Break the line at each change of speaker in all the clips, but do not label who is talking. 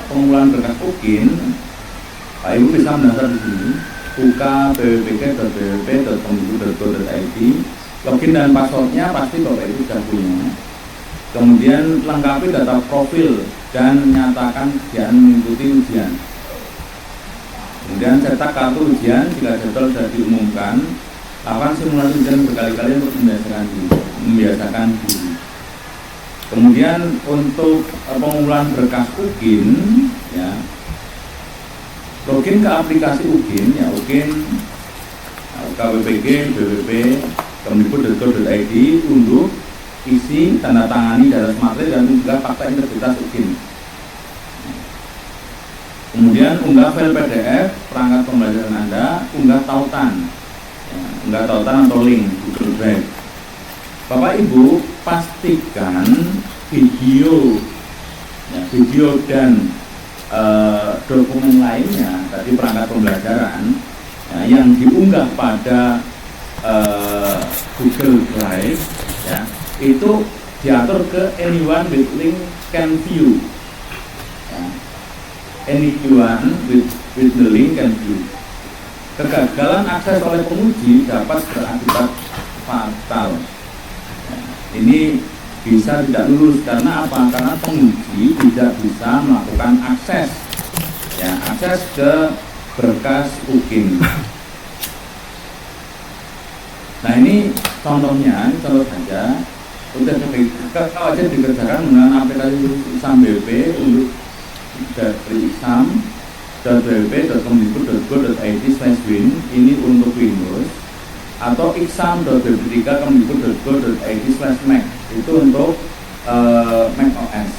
pengumpulan berkas UKIN, Pak Ibu bisa mendaftar di sini, buka bppk.bwp.kemdikbud.go.id, login dan passwordnya pasti Bapak Ibu sudah punya. Kemudian lengkapi data profil dan menyatakan kesediaan mengikuti ujian. Kemudian cetak kartu ujian jika jadwal sudah diumumkan. Lakukan simulasi ujian berkali-kali untuk membiasakan diri. Kemudian untuk pengumpulan berkas UKIN, ya, login ke aplikasi UKIN, ya UKIN, KWPG, BWP, Kemdikbud.go.id, unduh, isi, tanda tangani data materi dan juga fakta integritas UKIN. Kemudian unggah file PDF perangkat pembelajaran Anda, unggah tautan, ya, unggah tautan atau link Google Drive. Bapak Ibu pastikan video, ya, video dan dokumen lainnya tadi perangkat pembelajaran, ya, yang diunggah pada Google Drive, ya, itu diatur ke anyone with link can view, ya. Anyone with the link can view. Kegagalan akses oleh penguji dapat berakibat fatal, ya. Ini bisa tidak lulus karena apa? Karena penguji tidak bisa melakukan akses, ya, akses ke berkas UKIN. Nah ini contohnya, ini contoh saja. Kalau aja dikerjakan menggunakan aplikasi Exam BP untuk dari exam.bwp.kemdikbud.go.id/win, ini untuk Windows, atau exam.bp3kemdikbud.go.id/mac, itu untuk Mac OS.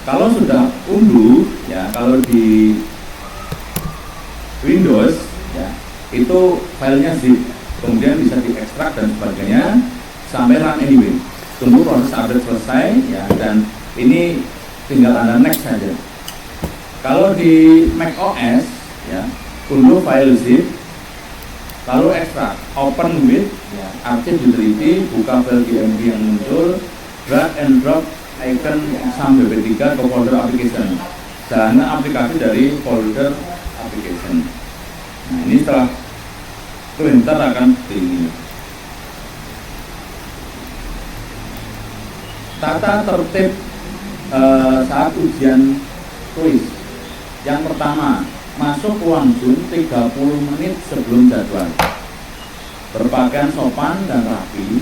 Kalau sudah unduh, ya, kalau di Windows, ya, itu filenya zip, kemudian bisa diekstrak dan sebagainya sampai run anyway. Tunggu proses update selesai, ya, dan ini tinggal Anda next saja. Kalau di Mac OS, ya, unduh file zip, lalu ekstrak, open with, ya, archive utility, buka file GMB yang muncul, drag and drop icon Exam BP3 ke folder application. Jalankan aplikasi dari folder application. Nah, ini setelah printer akan seperti ini. Tata tertib saat ujian kuis. Yang pertama, masuk ruang Zoom 30 menit sebelum jadwal. Berpakaian sopan dan rapi.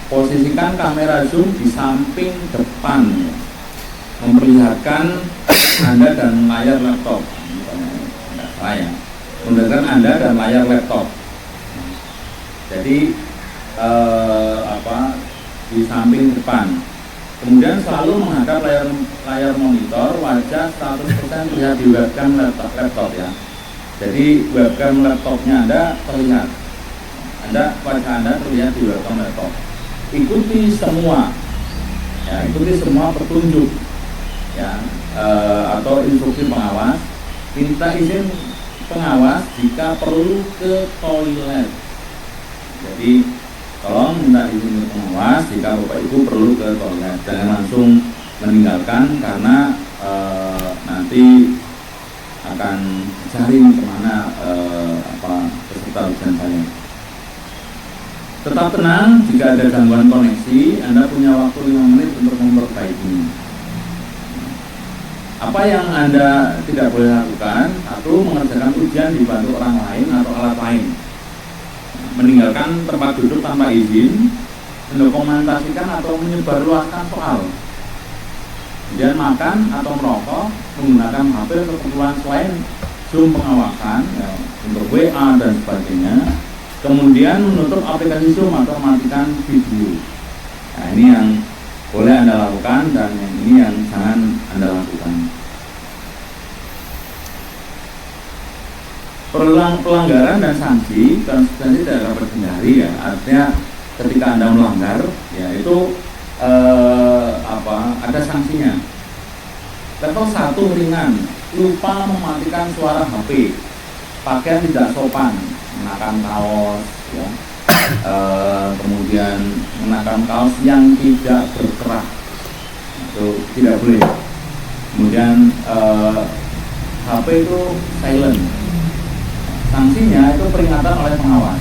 Posisikan kamera Zoom di samping depan, memperlihatkan Anda dan layar laptop. Memperlihatkan Anda dan layar laptop. Jadi di samping depan. Kemudian selalu menghadap layar monitor, wajah 100% terlihat di webcam laptop, ya. Jadi webcam laptopnya Anda terlihat, wajah Anda terlihat di webcam laptop. Ikuti semua, ya, ikuti semua petunjuk, ya, atau instruksi pengawas. Minta izin pengawas jika perlu ke toilet. Jadi tolong minta izin ke pengawas jika Bapak Ibu perlu ke toilet. Jangan langsung meninggalkan karena nanti akan cari kemana peserta ujian saya. Tetap tenang, jika ada gangguan koneksi, Anda punya waktu 5 menit untuk memperbaikinya. Apa yang Anda tidak boleh lakukan? Satu, mengerjakan ujian dibantu orang lain atau alat lain. Meninggalkan tempat duduk tanpa izin, mendokumentasikan atau menyebarluaskan soal. Kemudian makan atau merokok menggunakan HP untuk keperluan selain Zoom pengawasan, ya, untuk WA dan sebagainya. Kemudian menutup aplikasi Zoom atau matikan video. Nah, ini yang boleh Anda lakukan dan ini yang jangan Anda lakukan. Pelanggaran dan sanksi, konsekuensi tidak dapat dihindari, ya. Artinya ketika Anda melanggar, ya, itu ada sanksinya. Level 1 ringan, lupa mematikan suara HP, pakaian tidak sopan, mengenakan kaos, ya, kemudian mengenakan kaos yang tidak berkerah, itu tidak boleh. Kemudian HP itu silent. Sanksinya itu peringatan oleh pengawas.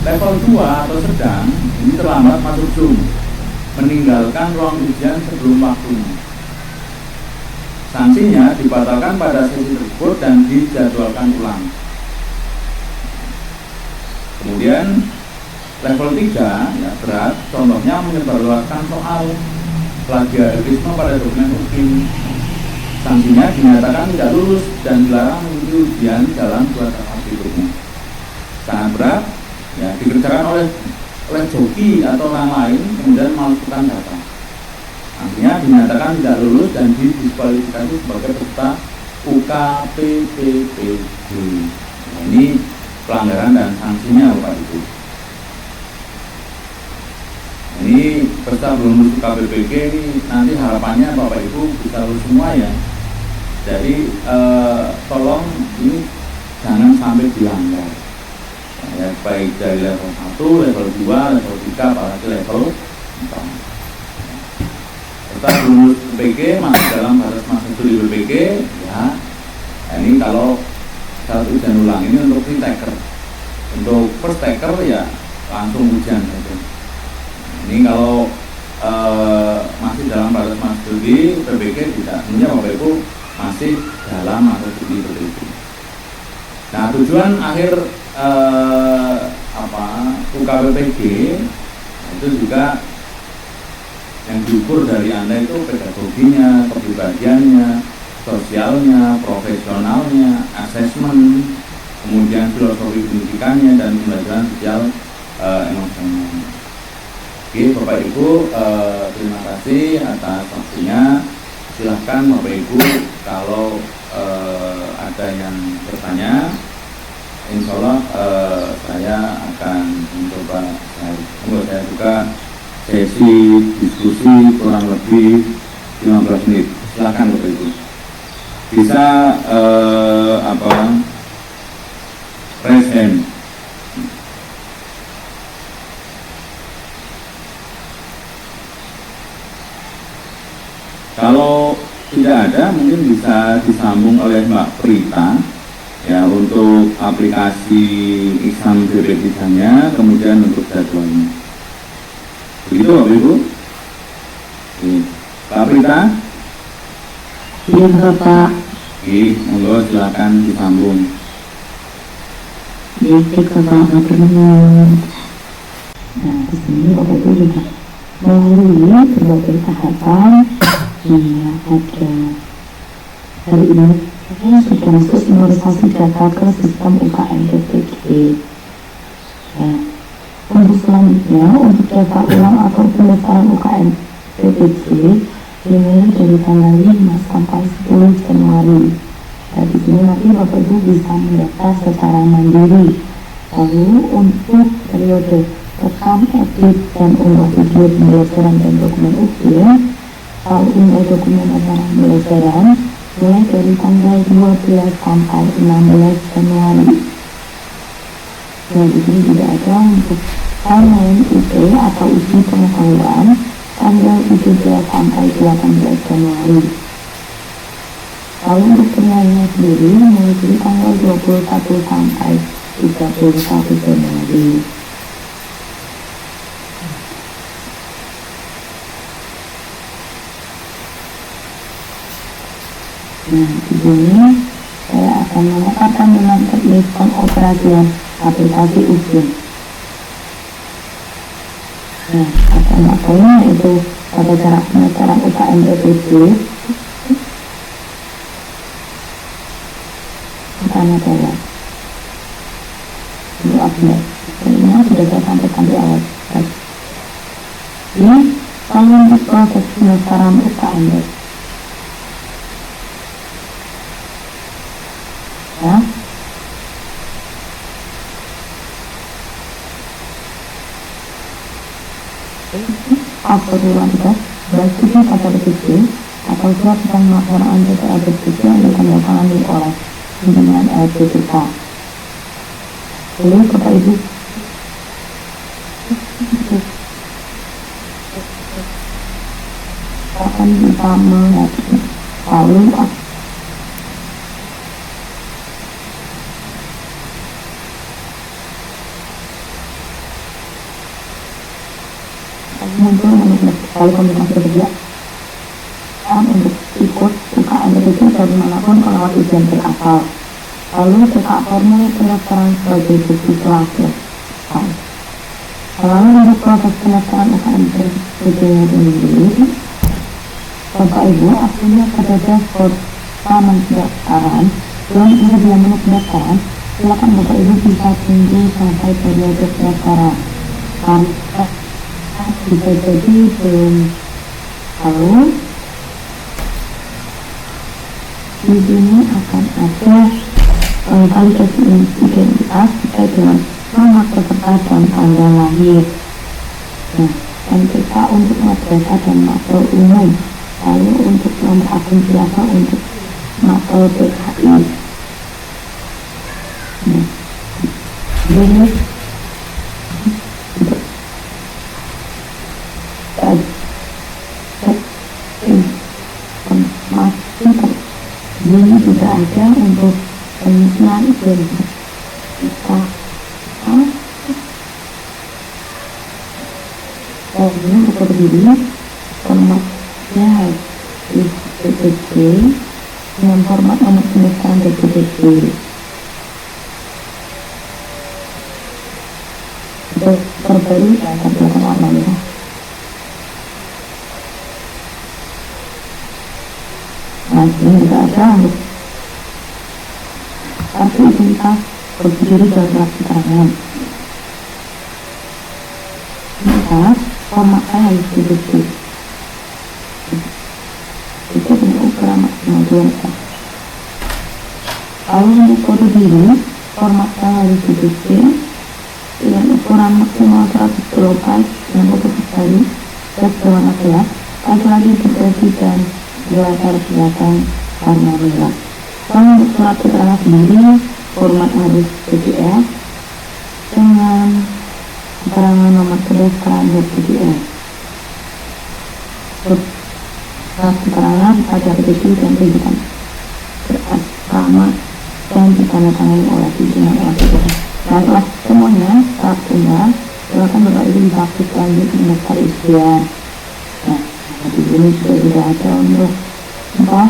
Level 2 atau sedang, ini terlambat masuk Zoom, meninggalkan ruang ujian sebelum waktunya. Sanksinya dibatalkan pada sesi tersebut dan dijadwalkan ulang. Kemudian level 3 ya berat, contohnya menyebarluaskan soal plagiarisme pada dokumen UKIM. Sanksinya dinyatakan tidak lulus dan dilarang mengikuti ujian dalam 2 tahap berikutnya. Sangat berat, ya dikerjakan oleh joki atau orang lain kemudian memasukkan data. Artinya dinyatakan tidak lulus dan didiskualifikasi sebagai peserta UKPPPG. Nah, ini pelanggaran dan sanksinya Bapak Ibu. Ini peserta belum lulus UKPPG ini nanti harapannya Bapak Ibu bisa lulus semua ya. Jadi tolong ini jangan sampai dilanggar. Ya, baik dari level 1, level 2, level 3, apalagi level 4. Kita lulus BPG masih dalam batas masa studi BPG ya. Nah, ini kalau syarat ujian ulang ini untuk pre-taker. Untuk first taker ya langsung ujian saja. Ini kalau masih dalam batas masa studi BPG tidak, sebenarnya Bapak Ibu masih dalam masa studi BPG. Nah, tujuan akhir UKPPG itu juga yang diukur dari Anda itu pedagoginya, kepribadiannya, sosialnya, profesionalnya, asesmen, kemudian filosofi pendidikannya dan pembelajaran sosial emosional. Oke, Bapak Ibu, terima kasih atas waktunya. Silahkan Bapak Ibu kalau ada yang bertanya, insya Allah saya akan mencoba saya buka sesi diskusi kurang lebih 15 menit. Silakan Bapak Ibu. Bisa raise hand. Kalau tidak ada, mungkin bisa disambung oleh Mbak Prita ya untuk aplikasi exam BPK-nya, kemudian untuk jadwalnya. Begitu Bapak Ibu? Mbak Prita?
Iya Bapak.
Monggo silakan disambung.
Iya Bapak, maturnuwun. Nah, di sini Bapak Ibu juga melalui berbagai tahapan. Iya, ada hari ini sudah masuk sinkronisasi data ke sistem UKM BPG. Ya. Untuk selanjutnya, untuk data ulang atau pendaftaran UKM BPG dimulai dari tanggal 5 sampai 10 Januari. Nah, di sini nanti Bapak Ibu bisa mendaftar secara mandiri. Lalu untuk periode rekam, edit, dan unggah video pembelajaran dan dokumen UKIM atau unggah dokumen acara pembelajaran mulai dari tanggal 12 sampai 16 Januari. Dan di sini juga ada untuk timeline UT atau uji pengetahuan tanggal 17 sampai 18 Januari. Lalu untuk penilaiannya sendiri mulai dari tanggal 21 sampai 31 Januari. Nah, di sini saya akan memaparkan tentang teknik pengoperasian aplikasi UKIM. Nah, apa-apanya yaitu pada cara pendaftaran UKM BPG. Pertama adalah untuk upload. Ini sudah saya sampaikan di awal. Ini kalau untuk proses pendaftaran UKM BPG. Ya. Aturan tugas berarti pada BPG atau surat tentang pelaksanaan PPA BPG yang ditandatangani oleh pimpinan LPPK. Lalu Bapak Ibu akan bisa melihat lalu Lalu komunitas bekerja untuk ikut UKM itu dari manapun melewat ujian berasal. Lalu cetak formulir pendaftaran sebagai bukti kelas. Lalu untuk proses pendaftaran UKM bekerja sendiri, Bapak Ibu akhirnya pada dashboard taman pendaftaran. Belum ada di menu pendaftaran, silakan Bapak Ibu bisa tunggu sampai periode pendaftaran. Karena bisa jadi belum tahu, di sini akan ada validasi identitas terkait dengan nama peserta dan tanggal lahir. Nah, NPK untuk madrasah dan makro umum. Lalu untuk nomor akun siapa untuk makro PKI. Nah, ini ini juga ada untuk penyusunan identitas kita. Ini untuk berdiri formatnya di PPT dengan format nomor pendaftaran PPT. Untuk terbaru dan terbaru warna merah. Nah, ini juga ada untuk kartu identitas berdiri dan surat keterangan. Identitas formatnya harus dibuka. Itu punya ukuran maksimal 2 meter. Lalu untuk kode diri formatnya harus dibuka dengan ukuran maksimal 100 kilobyte dengan foto terbaru dan berwarna gelap. Lagi-lagi berarti dan latar belakang warna merah. Lalu untuk surat keterangan sendiri format harus PDF dengan keterangan nomor pendaftaran PDF. Surat keterangan pada PPT dan pendidikan berasrama dan ditandatangani oleh pimpinan LPDP. Nah, setelah semuanya tahap tunggal, silakan Bapak Ibu dihapus lanjut mendaftar ujian. Nah, di sini sudah ada untuk apa?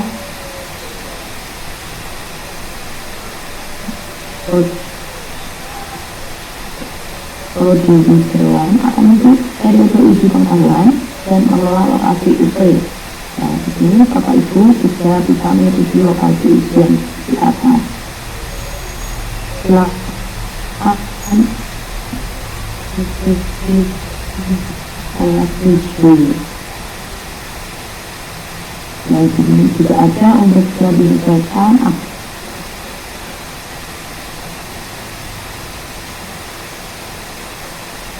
Prodi Jeruan akan itu periode uji pengetahuan dan mengelola lokasi UP. Nah, di sini Bapak Ibu bisa mengikuti lokasi ujian di atas. Silakan Nah, di sini juga ada untuk disesuaikan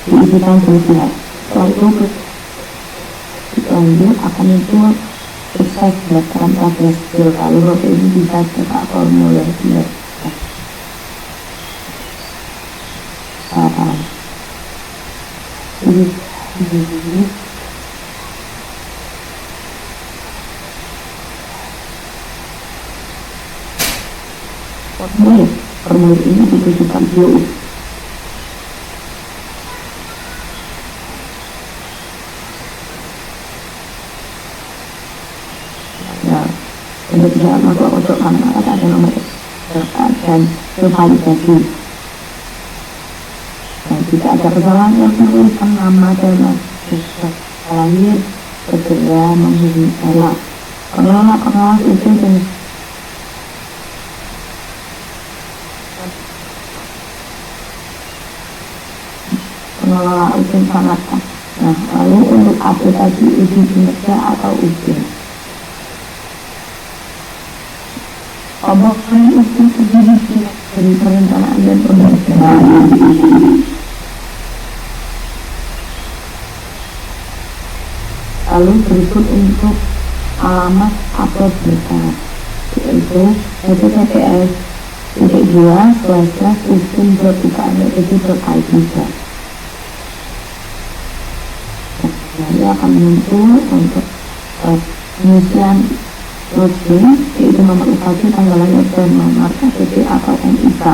diisikan selesai. Setelah itu lanjut akan itu sukses pendaftaran progres skill. Lalu Bapak Ibu bisa cetak formulir formulir ini ditujukan dulu. Untuk tidak masuk pojok kanan atas ada nomor dan validasi. Dan jika ada kesalahan yang menuliskan nama dan lahir segera menghubungi saya. Pengelola ujian dan pengelola ujian sangat. Nah, lalu untuk aplikasi uji kinerja atau ujian. Obokan ujian terdiri dari perencanaan dan pembelajaran. Lalu berikut untuk alamat upload berita, yaitu https://usin.ukm.id. Nanti akan muncul untuk pengisian login, yaitu nomor UKG, tanggal lahir dan nomor KTP atau NIK.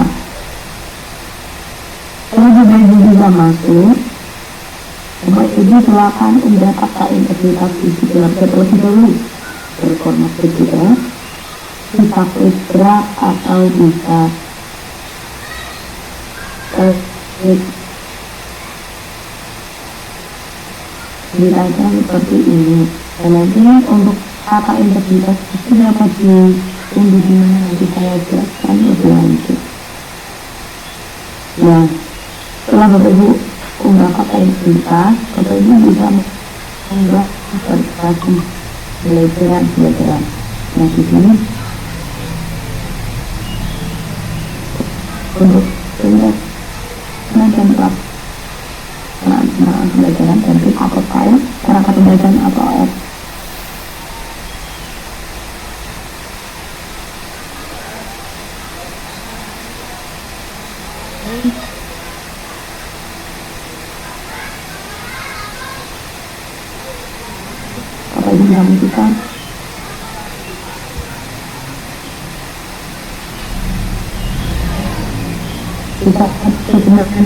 Kalau Bapak Ibu bisa masuk, Bapak Ibu silakan unggah kata integritas isi dalam terlebih dahulu. Berformat PDF, bisa klik drag atau bisa klik dirancang seperti ini. Dan nanti untuk kata integritas itu dapat diunduh di mana nanti saya jelaskan lebih lanjut. Nah, setelah Bapak Ibu unggah kata integritas, Bapak Ibu bisa mengunggah aplikasi belajaran. Nah, di sini untuk dan pelaksanaan pembelajaran dan klik upload file perangkat pembelajaran atau OS. Bapak Ibu bisa menentukan kita sebenarnya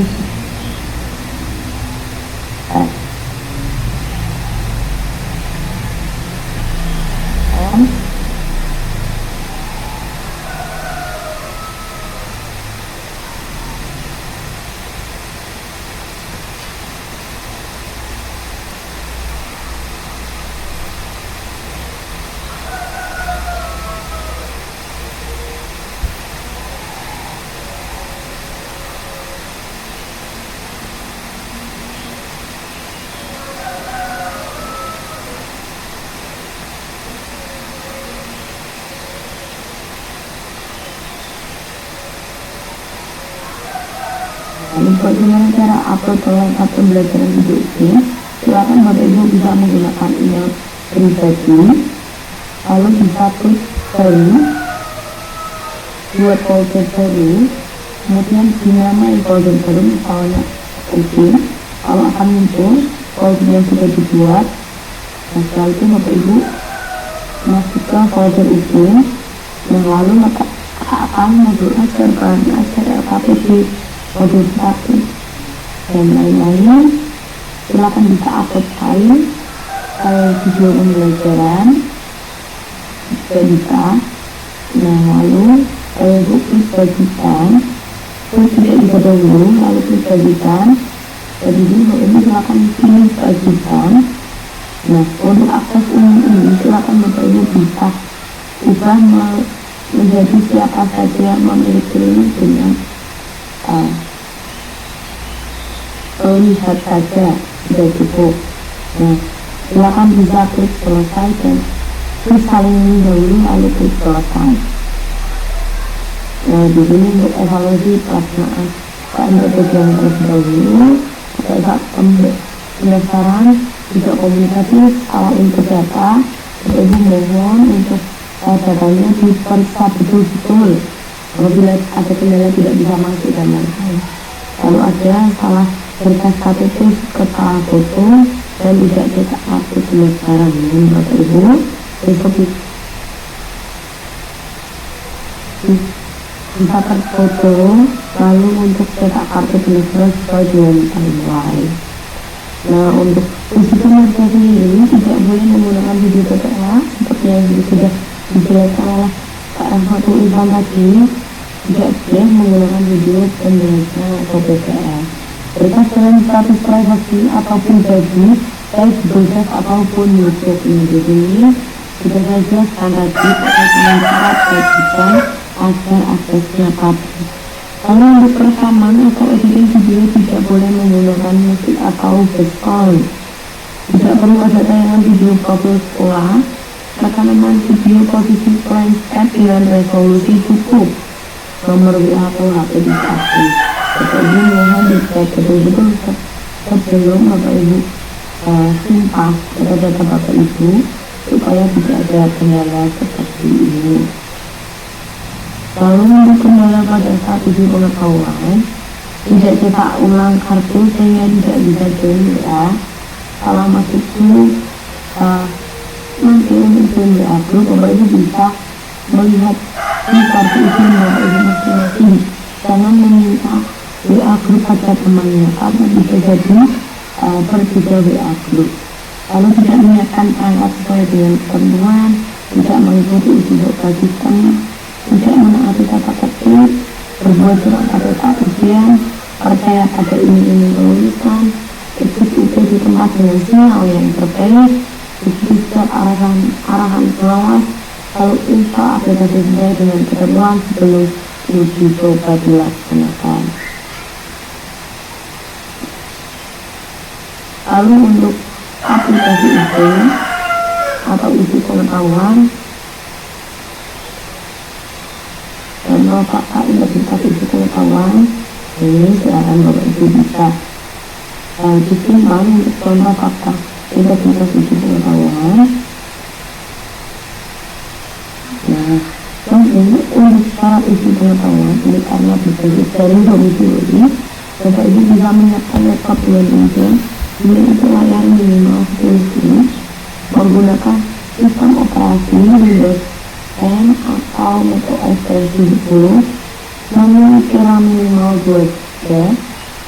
bagaimana cara upload perangkat pembelajaran video ini? Silakan Bapak Ibu bisa menggunakan email pribadi, lalu bisa klik baru, buat folder baru, kemudian dinamai folder baru misalnya oke, kalau akan muncul folder yang sudah dibuat. Nah, setelah itu Bapak Ibu masuk ke folder itu, dan lalu maka akan modul ajar, bahan ajar, LKPD, modul 1 dan lain-lain. Silakan bisa upload file video pembelajaran juga bisa. Nah, lalu klik bagikan, terus tidak bisa dahulu, lalu klik bagikan. Jadi ini silakan pilih bagikan. Nah, untuk akses umum ini silakan Bapak Ibu bisa ubah menjadi siapa saja yang memiliki link dengan lihat saja sudah cukup. Nah, silakan bisa klik selesai dan klik saling dahulu lalu klik selesai. Nah, di sini untuk evaluasi pelaksanaan KMPTB yang terdahulu pada saat pendaftaran juga komunikatif awal input data. Ibu mohon untuk datanya diperiksa betul-betul apabila ada kendala tidak bisa masuk dan lain-lain. Lalu ada salah berkas KTP, salah foto dan tidak cetak kartu pendaftaran. Bapak Ibu besok bisa terfoto, lalu untuk cetak kartu pendaftaran sesuai dengan timeline. Nah, untuk uji mereka sendiri tidak boleh menggunakan video PPA seperti yang sudah dijelaskan oleh Pak Rahmatul Irfan tadi. Tidak boleh menggunakan video pembelajaran atau PPA berkas dengan status privasi atau pribadi, baik berkas ataupun YouTube. Ini di sini sudah saya jelaskan tadi terkait dengan cara bagikan agar aksesnya publik. Lalu untuk rekaman atau editing video tidak boleh menggunakan musik atau background. Tidak perlu ada tayangan video profil sekolah. Rekaman video posisi landscape dengan resolusi cukup. Nomor WA atau HP diakui. Bapak Ibu mohon dicek betul-betul sebelum Bapak Ibu simpan data-data Bapak Ibu supaya tidak ada kendala seperti ini. Lalu untuk kendala pada saat uji pengetahuan, tidak cetak ulang kartu sehingga tidak bisa join WA. Kalau masuk dulu nanti untuk join WA group, Bapak Ibu bisa melihat di kartu ujian Bapak Ibu masing-masing. Jangan meminta WA group pada temannya, karena bisa jadi bertiga WA group. Lalu tidak menyiapkan perangkat sesuai dengan ketentuan, tidak mengikuti uji coba sistem, tidak menaati tata tertib, berbuat curang pada saat ujian, percaya pada iming-iming kelulusan, ikut UT di tempat dengan sinyal yang terbaik, ikuti setiap arahan pengawas, lalu install aplikasi sesuai dengan ketentuan sebelum uji coba dilaksanakan. Lalu untuk aplikasi UT atau uji pengetahuan dan fakta integritas uji pengetahuan, ini silakan Bapak Ibu bisa disimpan untuk contoh fakta integritas uji pengetahuan. Nah, untuk syarat uji pengetahuan ini karena berbasis dari domisili, Bapak Ibu bisa menyiapkan laptop dengan izin memiliki layar minimal 10 inch, menggunakan sistem operasi Windows 10 atau macOS versi 10, memiliki RAM minimal 2 GB,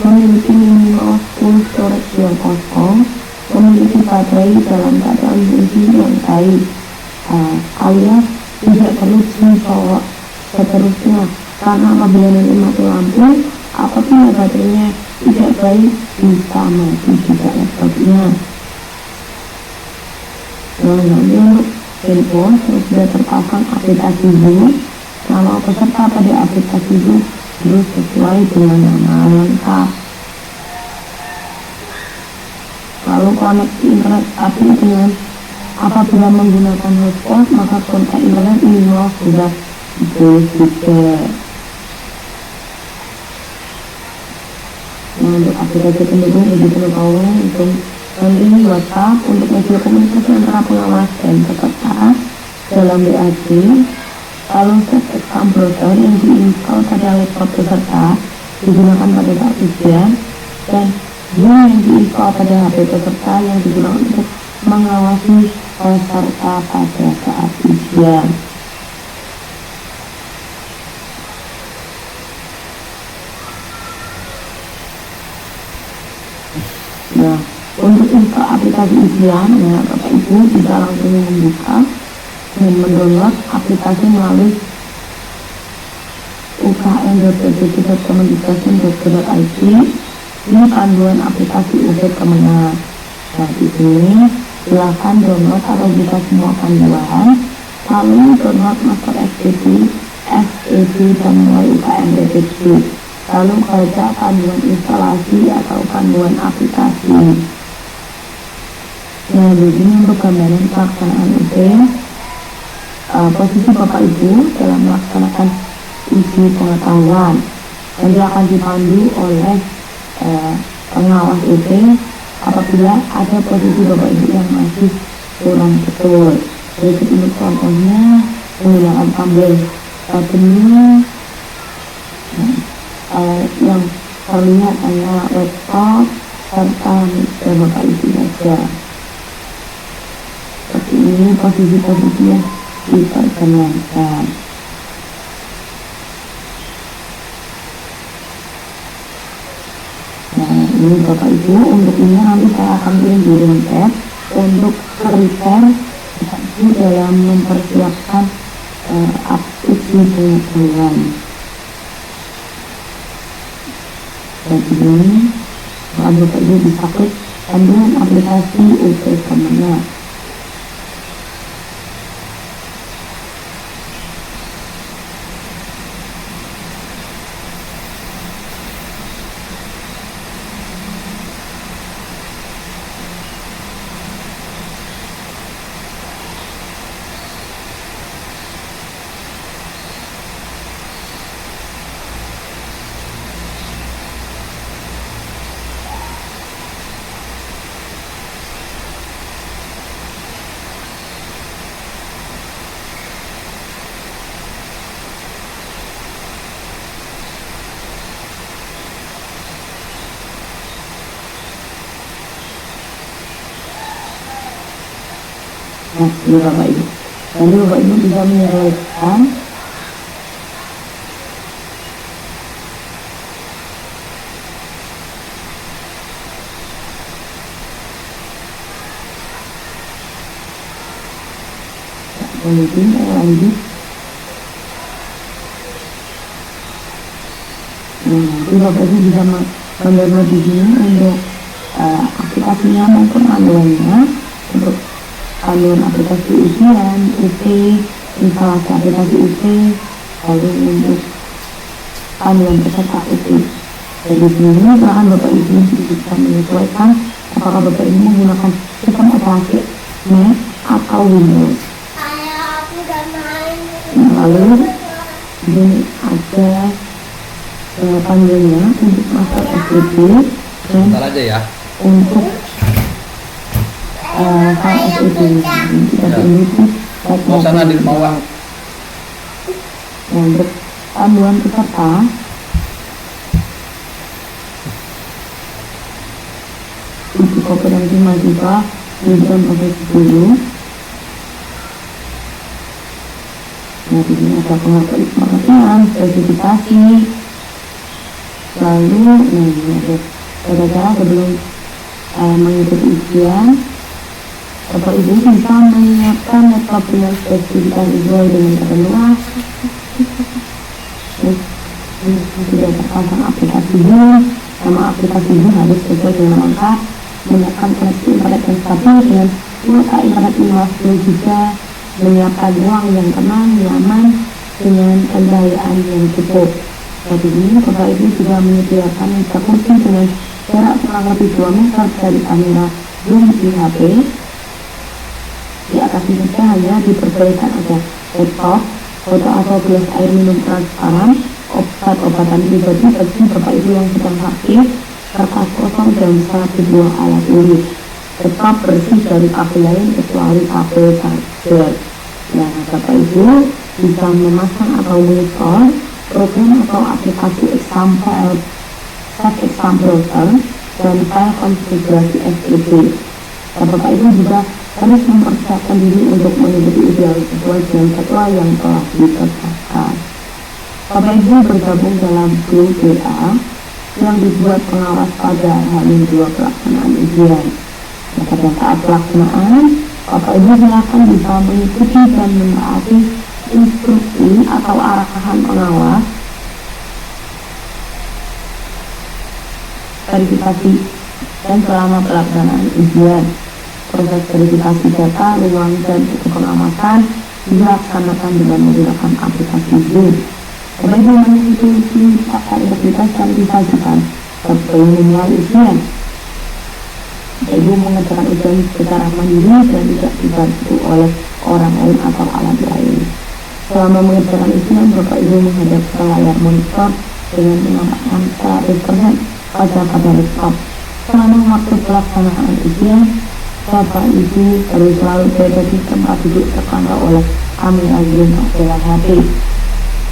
memiliki minimal 10 storage yang kosong, memiliki baterai dalam keadaan fungsi yang baik, alias tidak perlu dicolok seterusnya, karena apabila nanti mati lampu, apabila baterainya tidak baik bisa mati juga laptopnya. Nah, nanti untuk handphone sudah terpasang aplikasi Zoom. Nama peserta pada aplikasi Zoom harus sesuai dengan nama lengkap. Lalu koneksi internet stabil dengan apabila menggunakan hotspot maka kontak internet minimal sudah 10 GB. Nah, untuk aplikasi pendukung uji pengetahuan untuk ini WhatsApp untuk media komunikasi antara pengawas dan peserta dalam BAC. Lalu set browser yang diinstal pada laptop peserta digunakan pada saat ujian, dan yang diinstal pada HP peserta yang digunakan untuk mengawasi peserta pada saat ujian. Nah, untuk install aplikasi ujian, ya Bapak Ibu bisa langsung membuka dan mendownload aplikasi melalui ukm.ppd.kemendikbudristek.go.id. Ini panduan aplikasi UB Kemenang. Nah, di sini silakan download atau buka semua panduan, lalu download master SPP, dan mulai UKM BPD. Lalu baca panduan instalasi atau panduan aplikasi. Nah, begini untuk gambaran pelaksanaan UT. Posisi Bapak Ibu dalam melaksanakan uji pengetahuan nanti akan dipandu oleh pengawas UT apabila ada posisi Bapak Ibu yang masih kurang betul. Berikut ini contohnya menggunakan tabel tabelnya. Yang terlihat hanya laptop serta mixer Bapak Ibu saja. Seperti ini posisi-posisinya diperkenalkan. Nah, ini Bapak Ibu, untuk ini nanti saya akan kirim di tab untuk prepare dalam mempersiapkan uji pengetahuan. Dan ini Bapak Ibu bisa klik panduan aplikasi UT Kemenang. Nah, ini Bapak Ibu. Nanti Bapak Ibu bisa menyelesaikan Kemudian lanjut. Nanti Bapak Ibu bisa mendownload di sini untuk aplikasinya maupun panduannya. Untuk panduan aplikasi ujian, UT, instalasi aplikasi UT, lalu untuk panduan peserta UT. Jadi sini silakan Bapak Ibu bisa menyesuaikan apakah Bapak Ibu menggunakan sistem operasi Mac atau Windows. Nah, lalu ini ada panduannya untuk masa SPP dan
aja ya.
untuk file SPP kita memiliki
Mau sana di bawah.
untuk panduan peserta untuk kompetensi mahasiswa Ujian Profesi 10. Nah, di sini ada pengertian, spesifikasi, lalu ini ada cara-cara sebelum mengikuti ujian. Bapak Ibu bisa menyiapkan laptop dengan spesifikasi sesuai dengan ketentuan. Tidak terpasang aplikasi Zoom, nama aplikasi Zoom harus sesuai dengan angka. Menyiapkan koneksi internet yang stabil dengan kuota internet 50 juga, menyiapkan ruang yang tenang, nyaman, dengan pencahayaan yang cukup. Jadi ini Bapak Ibu juga menyediakan meja kursi dengan jarak kurang lebih 2 meter dari kamera Zoom di HP. Di atas meja hanya diperbolehkan ada laptop, foto atau gelas air minum transparan, obat-obatan pribadi bagi Bapak Ibu yang sedang sakit, kertas kosong dan 1 buah alat tulis. Tetap bersih dari kabel lain kecuali kabel charger. Nah, Bapak Ibu bisa memasang atau menginstal program atau aplikasi example browser dan file konfigurasi SPP. Dan Bapak Ibu juga harus mempersiapkan diri untuk mengikuti ujian sesuai dengan jadwal yang telah ditetapkan. Bapak Ibu bergabung dalam grup WA yang dibuat pengawas pada H-2 pelaksanaan ujian. Nah, pada saat pelaksanaan, Bapak Ibu silakan bisa mengikuti dan menaati instruksi atau arahan pengawas, verifikasi, dan selama pelaksanaan ujian. Proses verifikasi data, ruang, dan pengawasan dilaksanakan dengan menggunakan aplikasi Zoom. Bapak Ibu mengikuti fakta integritas yang disajikan sebelum memulai ujian. Bapak Ibu mengerjakan ujian secara mandiri dan tidak dibantu oleh orang lain atau alat lain. Selama mengerjakan ujian, Bapak Ibu menghadap ke layar monitor dengan menampakkan 100% pada laptop. Selama waktu pelaksanaan ujian, Bapak Ibu harus selalu berada di tempat duduk terpantau oleh kamera Zoom adalah HP.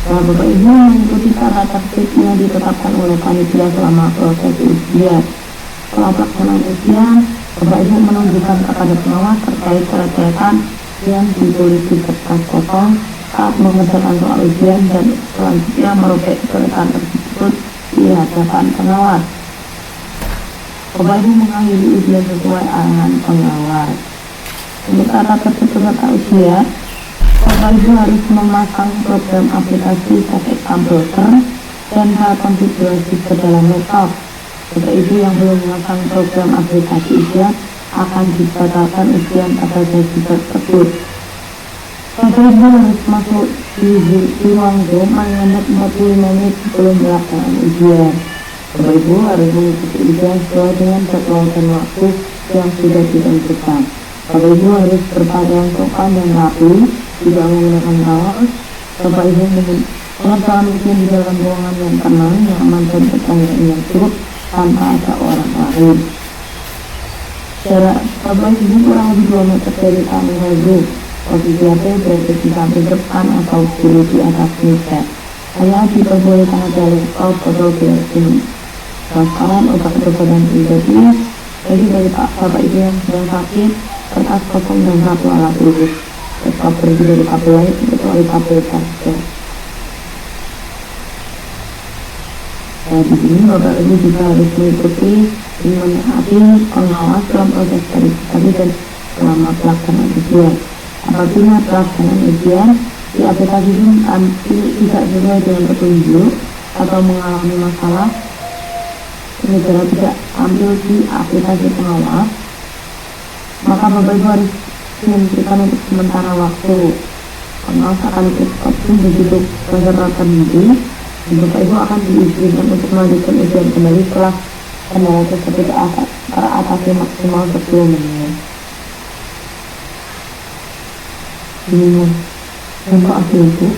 Setelah Bapak Ibu mengikuti tata tertib yang ditetapkan oleh panitia selama proses ujian. Setelah pelaksanaan ujian, Bapak Ibu menunjukkan kepada pengawas terkait catatan yang ditulis di kertas kosong saat mengerjakan soal ujian dan selanjutnya merobek catatan tersebut di hadapan pengawas. Bapak Ibu mengakhiri ujian sesuai arahan pengawas. Untuk tata tertib peserta ujian, Bapak Ibu harus memasang program aplikasi Exam Browser dan file konfigurasi ke dalam laptop. Bapak Ibu yang belum memasang program aplikasi ujian akan dibatalkan ujian pada sesi tersebut. Bapak Ibu harus masuk di ruang Zoom paling 45 menit sebelum pelaksanaan ujian. Bapak Ibu harus mengikuti ujian sesuai dengan jadwal dan waktu yang sudah ditentukan. Bapak Ibu harus berpakaian sopan dan rapi, tidak menggunakan kaos. Bapak Ibu mengerjakan ujian di dalam ruangan yang tenang, nyaman, dan bercahayaan yang cukup tanpa ada orang lain. Jarak Bapak Ibu kurang lebih 2 meter dari kamera Zoom. Posisi HP berada di samping depan atau kiri di atas meja. Hanya diperbolehkan ada laptop atau gelas transparan, obat-obatan pribadi bagi dari Bapak Ibu yang sedang sakit, kertas kosong dan 1 alat tulis. Laptop bersih dari kabel lain kecuali kabel charger. Nah, di sini Bapak Ibu juga harus mengikuti dan menaati pengawas dalam proses verifikasi dan selama pelaksanaan ujian. Apabila pelaksanaan ujian di aplikasi itu tidak sesuai dengan petunjuk atau mengalami masalah, negara tidak tampil di aplikasi pengawas, maka Bapak Ibu harus menentukan untuk sementara waktu. Pengawas akan stop begitu peserta terhenti, dan Bapak Ibu akan diizinkan untuk melanjutkan ujian kembali setelah kendala tersebut teratasi maksimal 10 menit. Ini untuk hasil itu,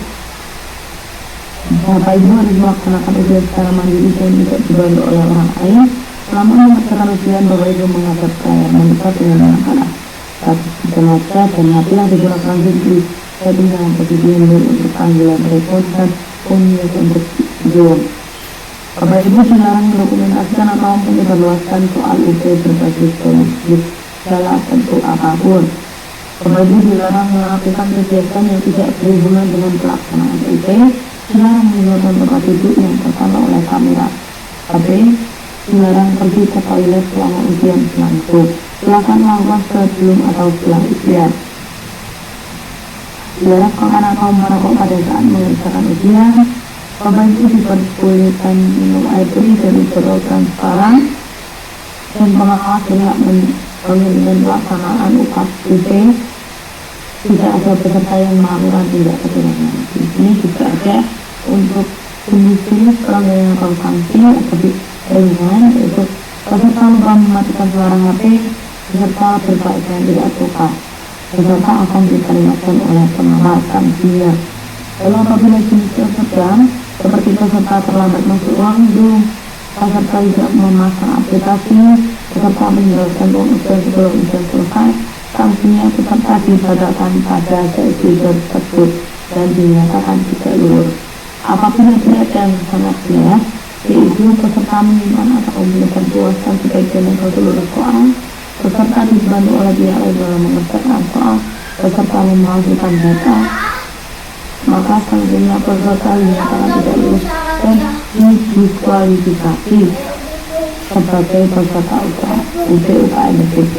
Bapak Ibu harus melaksanakan ujian secara mandiri dan tidak dibantu oleh orang lain. Selama melaksanakan ujian, Bapak Ibu menghadap ke layar monitor dengan anak-anak status remaja dan hatilah digunakan kunci setting dalam posisi mundur untuk panggilan telepon dan unmute untuk Zoom. Bapak Ibu dilarang mendokumentasikan atau menyebarluaskan soal UT berbasis teknologi dalam bentuk apapun. Bapak Ibu dilarang melakukan kegiatan yang tidak berhubungan dengan pelaksanaan UT, dilarang menggunakan tempat duduk yang terpantau oleh kamera. Tapi dilarang pergi ke toilet selama ujian berlangsung. Silakan lakukan sebelum atau setelah ujian. Dilarang makan atau merokok pada saat mengerjakan ujian. Bapak Ibu diperbolehkan minum air putih dari botol transparan, dan pengawas berhak mengizinkan pelaksanaan UT. Tidak ada peserta yang melakukan tindak pidana. Di sini juga ada untuk jenis pelanggaran atau sanksi lebih ringan, yaitu peserta lupa mematikan suara HP, peserta berpakaian tidak suka. Peserta akan diperingatkan oleh pengawas sanksinya. Lalu apabila jenisnya sedang, seperti peserta terlambat masuk ruang gedung, peserta tidak memasang aplikasi, peserta menjelaskan uang ujian sebelum ujian selesai, sanksinya peserta dibatalkan pada sesi tersebut dan dinyatakan tidak lulus. Apabila tidak ada yang sangat jelas, yaitu peserta menyimpan atau memberikan puasan sebagian yang lulus soal, peserta dibantu oleh pihak lain dalam mengerjakan soal, peserta memalsukan data, maka sanksinya peserta dinyatakan tidak lulus dan didiskualifikasi sebagai peserta UTUKM SPB.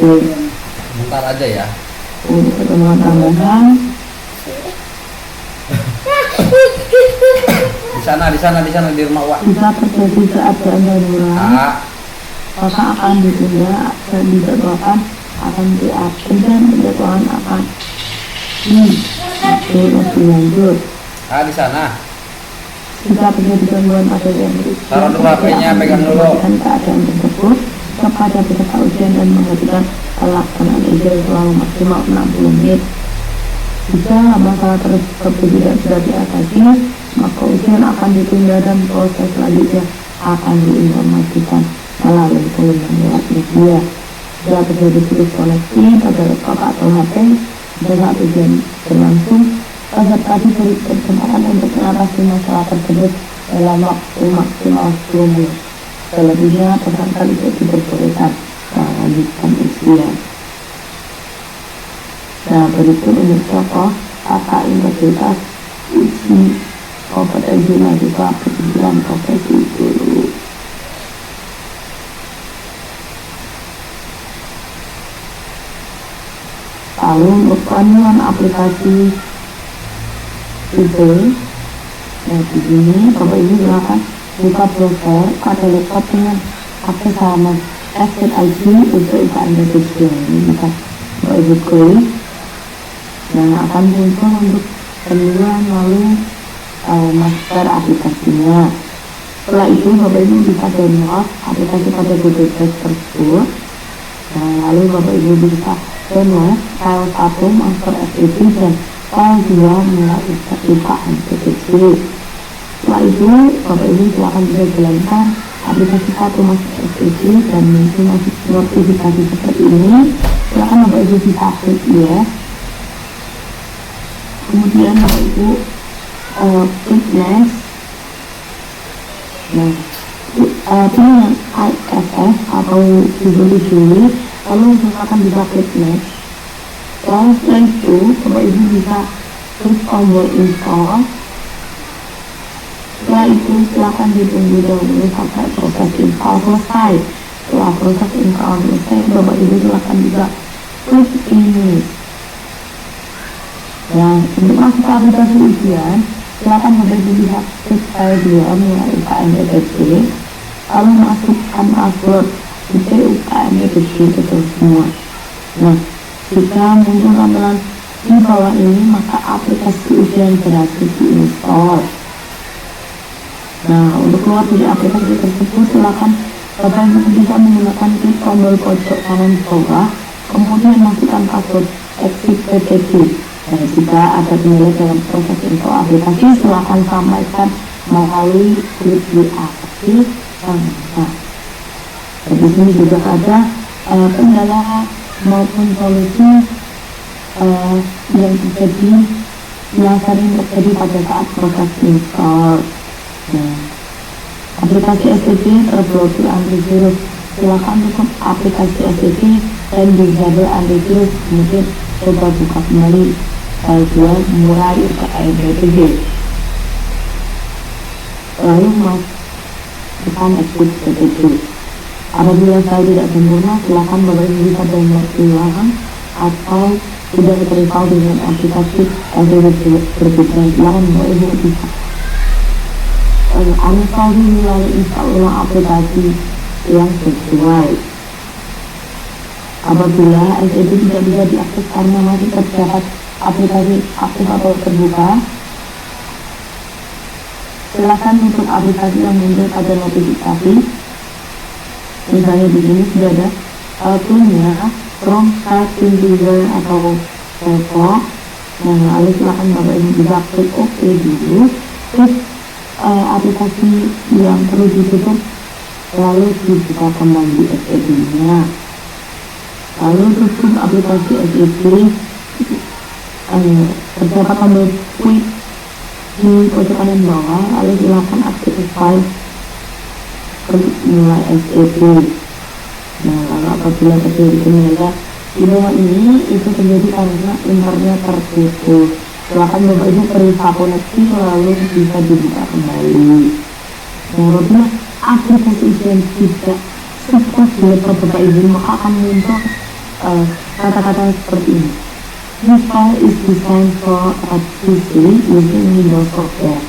Bentar aja ya.
Untuk pertemuan tambahan,
di sana di rumah Wak.
jika terjadi keadaan darurat, maka akan ditunda dan dijadwalkan akan diatur dan penjadwalan akan lebih lanjut.
Di sana.
Jika terjadi gangguan pada yang
Taruh dulu HP-nya, pegang dulu.
dan keadaan tersebut kepada peserta ujian dan menghentikan pelaksanaan ujian selama maksimal 60 menit. Jika masalah tersebut tidak bisa diatasi, maka ujian akan ditunda dan proses selanjutnya akan diinformasikan melalui volume lewat media. Jika terjadi virus koneksi pada laptop atau HP pada saat ujian berlangsung, peserta diberi kesempatan untuk mengatasi masalah tersebut dalam waktu maksimal 10 menit. Selebihnya peserta tidak diperbolehkan melanjutkan ujian. Nah, berikut untuk contoh tata integritas uji kompetensi mahasiswa pendidikan profesi guru. Lalu untuk penyelenggaraan aplikasi itu, nah di sini Bapak Ibu silakan buka browser pada laptop dengan akses halaman SZID untuk UKM Indonesia. Ini bisa Bapak Ibu klik. Nah, akan muncul untuk pemilihan lalu master aplikasinya. Setelah itu Bapak Ibu bisa download aplikasi pada Google Play tersebut. Nah, lalu Bapak Ibu bisa download file 1 master SPB dan file 2 mulai UKM PTC. Setelah itu Bapak Ibu silakan bisa jalankan aplikasi 1 master SPB dan muncul notifikasi seperti ini. Silakan Bapak Ibu bisa klik yes. Kemudian Bapak Ibu klik next. Nah, pilih ISS atau Juli, lalu silakan bisa klik next. Setelah itu Bapak Ibu bisa klik tombol install. Setelah itu silakan ditunggu dahulu sampai proses install selesai. Setelah proses install selesai, Bapak Ibu silakan bisa klik ini. Nah, untuk masuk ke aplikasi ujian, silakan Bapak Ibu lihat klik file 2 mulai UKM EPC, lalu masukkan password IP UKM EPC betul semua. Nah, jika muncul tampilan di bawah ini, maka aplikasi ujian berhasil diinstal. Nah, untuk keluar dari aplikasi tersebut, silakan Bapak Ibu bisa menggunakan klik tombol pojok kanan bawah, kemudian masukkan password exit PPT. Dan jika ada kendala dalam proses info aplikasi, silakan sampaikan melalui grup WA kecil. Nah, di sini juga ada kendala maupun solusi yang terjadi, yang sering terjadi pada saat proses install. Nah, aplikasi STP terblokir antivirus. Silakan tutup aplikasi STP dan disable antivirus, kemudian coba buka kembali file 2 mulai UKM EPC. Lalu masukkan exit PPT. Apabila file tidak sempurna, silakan Bapak Ibu bisa download ulang atau sudah terinstall dengan aplikasi STP berbeda. Silakan Bapak Ibu bisa uninstall dulu lalu install ulang aplikasi yang sesuai. Apabila STP tidak bisa diakses karena masih terdapat aplikasi aktif atau terbuka, silakan tutup aplikasi yang muncul pada notifikasi. Misalnya di sini sudah ada toolnya Chrome Start User atau Foto. Nah, lalu silakan Bapak Ibu bisa klik OK dulu, klik aplikasi yang perlu ditutup, lalu dibuka kembali STP-nya. Lalu tutup aplikasi STP. Terdapat tombol quit di pojok kanan bawah, lalu silakan aktifkan file, klik mulai STP. Nah, lalu apabila terjadi kendala di bawah ini, itu terjadi karena internet terputus. Silakan Bapak Ibu periksa koneksi lalu bisa dibuka kembali. Nah, apabila aplikasi ujian tidak support di laptop Bapak Ibu, maka akan muncul kata-kata seperti ini. This file is designed for a PC using Windows software.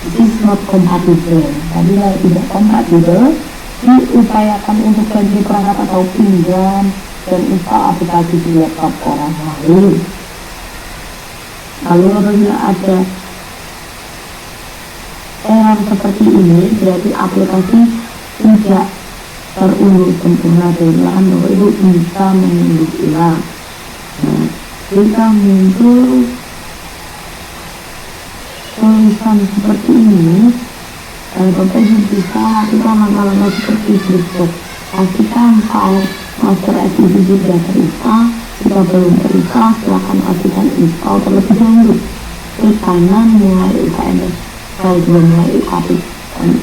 It is not compatible. Apabila tidak kompatibel, diupayakan untuk ganti perangkat atau pinjam dan install aplikasi di laptop orang lain. Lalu apabila ada error seperti ini, berarti aplikasi tidak terunduh sempurna, dan Bapak Ibu bisa mengunduh ulang. Nah, jika muncul tulisan seperti ini, Bapak Ibu bisa lakukan langkah-langkah seperti berikut. Pastikan file master STP sudah terinstall. Jika belum terinstall, silakan pastikan install terlebih dahulu. Klik kanan mulai UKM file 2 mulai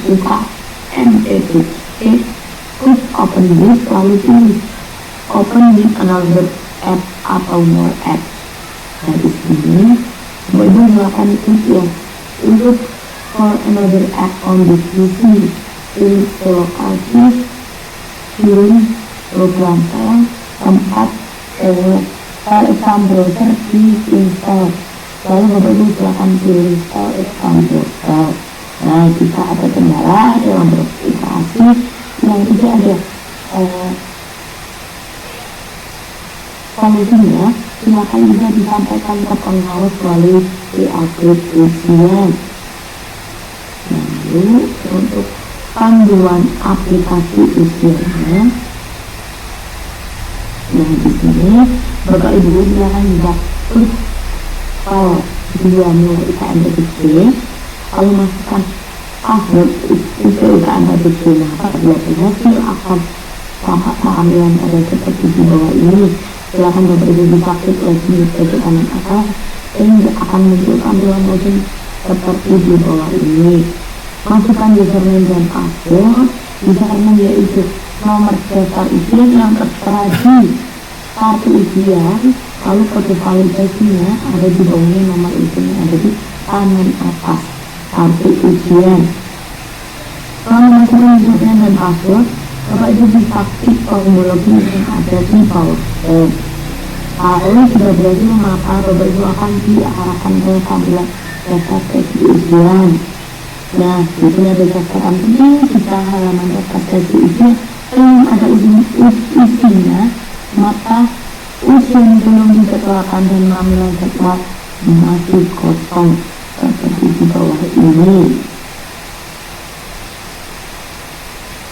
UKM EPC, klik open with, lalu pilih open with another app atau more app. Nah, di sini Bapak Ibu silakan klik ya untuk for another app on this PC. Pilih lokasi, pilih program file, tempat file exam browser di install. Lalu Bapak Ibu silakan pilih file exam browser. Nah, jika ada kendala dalam aplikasi yang tidak ada solusinya, silakan bisa disampaikan ke pengawas melalui WA grup ujian. Lalu untuk panduan aplikasi ujiannya, nah di sini Bapak Ibu silakan bisa klik file 2 mulai UKM EPC, lalu masukkan password UKM EPC. Nah, apabila berhasil akan tampilan ada seperti di bawah ini. Silakan Bapak Ibu bisa klik lagi di pojok kanan atas, sehingga akan muncul tampilan login seperti di bawah ini. Masukkan username dan password. Username yaitu nomor daftar ujian yang tertera di kartu ujian, lalu kode validasinya ada di bawahnya, nomor ujian ada di kanan atas kartu ujian. Setelah masukkan username dan password, Bapak Ibu bisa klik tombol login yang ada di bawah. Lalu sudah berarti maka Bapak Ibu akan diarahkan ke tampilan daftar tes ujian. Nah, di sini ada daftar penting jika halaman daftar tes ujian belum ada isinya, maka ujian belum dijadwalkan dan nilai jadwal masih kosong seperti di bawah ini.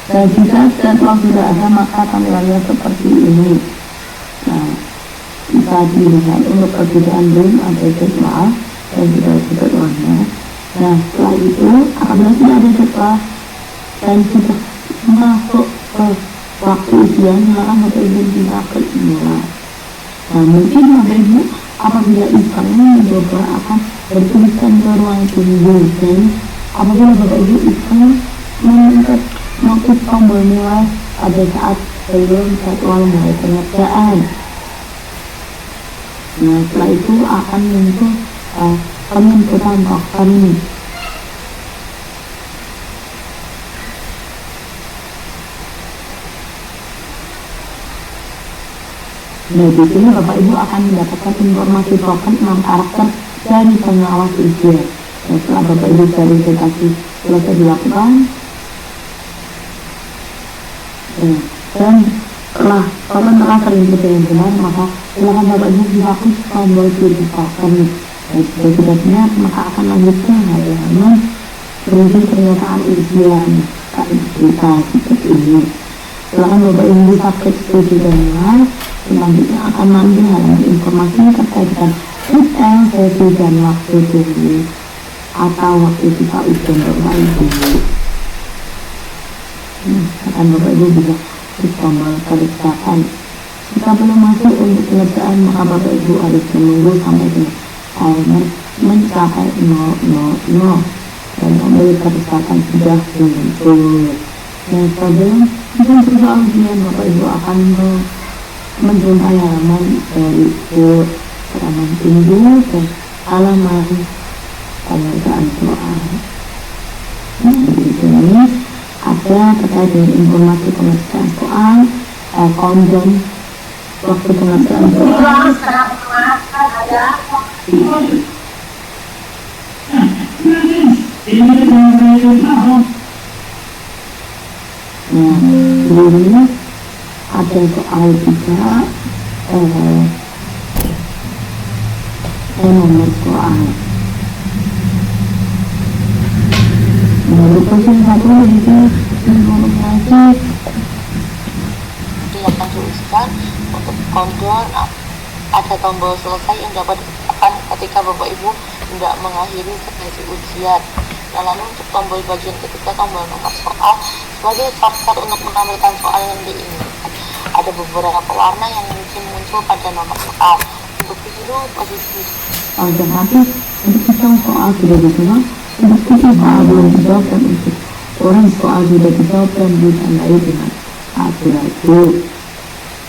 Dan jika jadwal sudah ada maka tampilannya seperti ini. Nah, bisa dilihat untuk perbedaan belum ada jadwal dan sudah ada jadwalnya. Nah, setelah itu apabila sudah ada jadwal dan sudah masuk ke waktu ujian, silakan Bapak Ibu bisa klik mulai. Nah, mungkin Bapak Ibu apabila iseng mencoba akan bertuliskan ke ruang tunggu, dan apabila Bapak Ibu iseng mengklik tombol mulai pada saat belum jadwal mulai pengerjaan. Nah, setelah itu akan muncul penjemputan token. Nah, di sini Bapak Ibu akan mendapatkan informasi token 6 karakter dari pengawas ujian. Nah, setelah Bapak Ibu verifikasi selesai dilakukan, dan setelah token telah terinput dengan benar, maka silakan Bapak Ibu bisa klik tombol pilih token. Dan jika sudah siap, maka akan lanjut ke halaman berisi pernyataan ujian kita seperti ini. Silakan Bapak Ibu bisa klik setuju dan mulai. Selanjutnya akan mengambil halaman informasi terkait dengan detail sesi dan waktu tunggu atau waktu kita ujian Bapak Ibu. Akan Bapak Ibu bisa klik tombol periksakan. Jika belum masuk untuk pengerjaan, maka Bapak Ibu harus menunggu sampai dengan timer mencapai 000 dan tombol periksakan sudah muncul. Dan sebelum soal ujian, Bapak Ibu akan menjumpai halaman berikut, halaman tunggu dan halaman pengerjaan soal. Nah, di sini ada terkait dengan informasi pengerjaan soal, konten waktu pengerjaan soal. Nah, sebelumnya ada soal juga nomor soal. Nah, question 1 berisi informasi
yang akan diujikan. Untuk countdown ada tombol selesai yang dapat ditekan ketika Bapak Ibu tidak mengakhiri sesi ujian. Nah, lalu untuk tombol bagian ketiga, tombol nomor soal sebagai shortcut untuk menampilkan soal yang diinginkan. Ada beberapa warna yang mungkin muncul pada nomor soal. Untuk biru posisi
dan habis, untuk hitam soal sudah dijawab, untuk putih soal belum dijawab, dan untuk orange soal sudah dijawab dan ditandai dengan abu-abu.